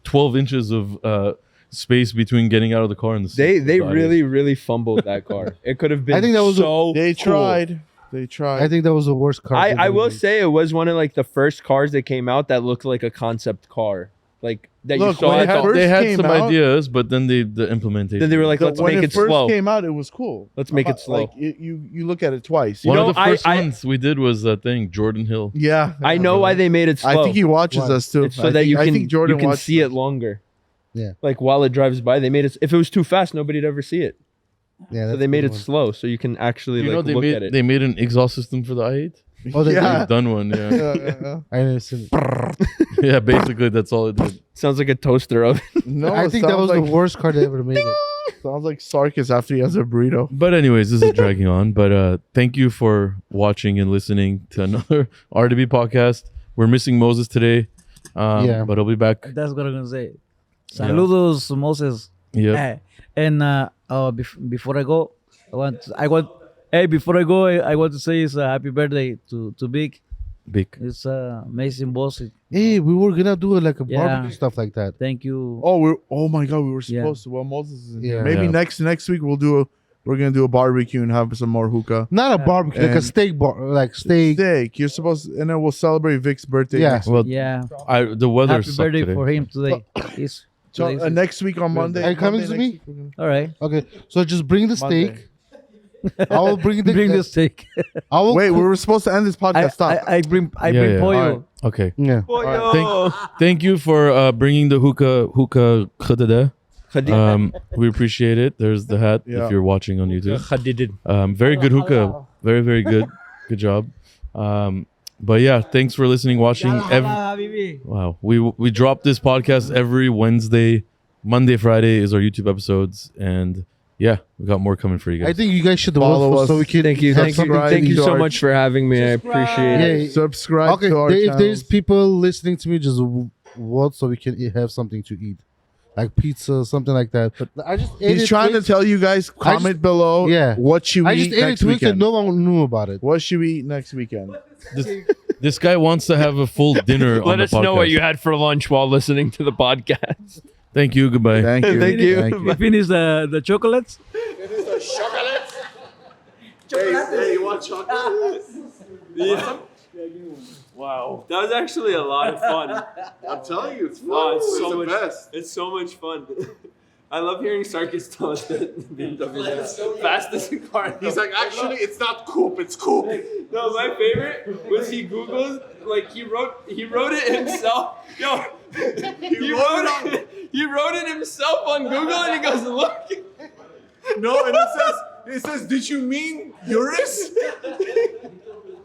12 inches of space between getting out of the car and the They seat. really fumbled that car. It could have been I think that was so They cool. tried. They tried. I think that was the worst car. they've I ever will made. say it was one of like the first cars that came out that looked like a concept car. Like that Look, you saw when at it the- first They had came some out- ideas, but then the implementation. Then they were like, let's when make it it first slow. came out, it was cool. Let's make it slow. Like you look at it twice. One know, of the first I- ones we did was that thing, Jordan Hill. Yeah, I know why they made it slow. I think he watches Why? us too. It's so I that think, you I can think Jordan you can watches see us. it longer. Yeah. Like while it drives by, they made it. If it was too fast, nobody'd ever see it. Yeah, So that's they made the it one. slow, so you can actually You know, like they look made at it. they made an exhaust system for the i8. Oh, they Yeah. They've done one, yeah. I never seen it. Yeah, basically that's all it did. Sounds like a toaster oven. No, I it think that sounds was like, the worst car they ever made. It. Sounds like Sarkis after he has a burrito. But anyways, this is dragging on. But thank you for watching and listening to another RDB podcast. We're missing Moses today, Yeah. but he'll be back. That's what I'm gonna say. Saludos, Moses. Yep. And before I go, before I go, I want to say it's a happy birthday to Big. Big. It's amazing boss. Hey, we were gonna do like a Yeah. barbecue stuff like that. Thank you. Oh my god, we were Yeah. supposed to. Well, Moses is in Yeah. here. Maybe Yeah. next week we're gonna do a barbecue and have some more hookah. Not a barbecue, like a And- steak bar, like steak. Steak. You're supposed, and then we'll celebrate Vic's birthday. Yeah. Next week. Well, Yeah. the weather Happy sucked birthday today. for him today. So Today's- next week on Monday. Are you coming Monday to next me? week, we're gonna- All right. Okay, so just bring the Monday. steak. I will bring the Bring the steak. I will Wait, we cook- were supposed to end this podcast. Stop. I bring Yeah, yeah. pollo. All right. Okay. Yeah. Thank you for bringing the hookah khadada. We appreciate it. There's the hat Yeah. if you're watching on YouTube. Very good hookah. Very, very good. Good job. But yeah, thanks for listening, watching. Wow. We drop this podcast every Wednesday. Monday, Friday is our YouTube episodes. And yeah, we got more coming for you guys. I think you guys should Follow follow us. so we can. Thank you, have thank you, something thank to you eat. so our- much for having me. I appreciate it. Yeah. Subscribe Okay, to our if channels. there's people listening to me, just vote so we can have something to eat, like pizza, something like that. I just ate He's it trying to Twix. tell you guys. Comment below. Yeah. What you I eat just ate it next Twix and weekend. no one knew about it. What should we eat next weekend? This guy wants to have a full dinner on Let the us know what podcast. you had for lunch while listening to the podcast. Thank you. Goodbye. Thank you. Thank you. Thank You finish the chocolates? Hey, you want chocolate? Wow, that was actually a lot of fun. I'm telling you, it's fun. Oh, it's so the much. best. It's so much fun. I love hearing Sarkis tell us that BMW is the fastest car. He's like, actually, it's not coupe, it's coupe. No, my favorite was he Googled, like he wrote it himself. Yo, he wrote it himself on Google, and he goes, look. No, and it says, did you mean Urus?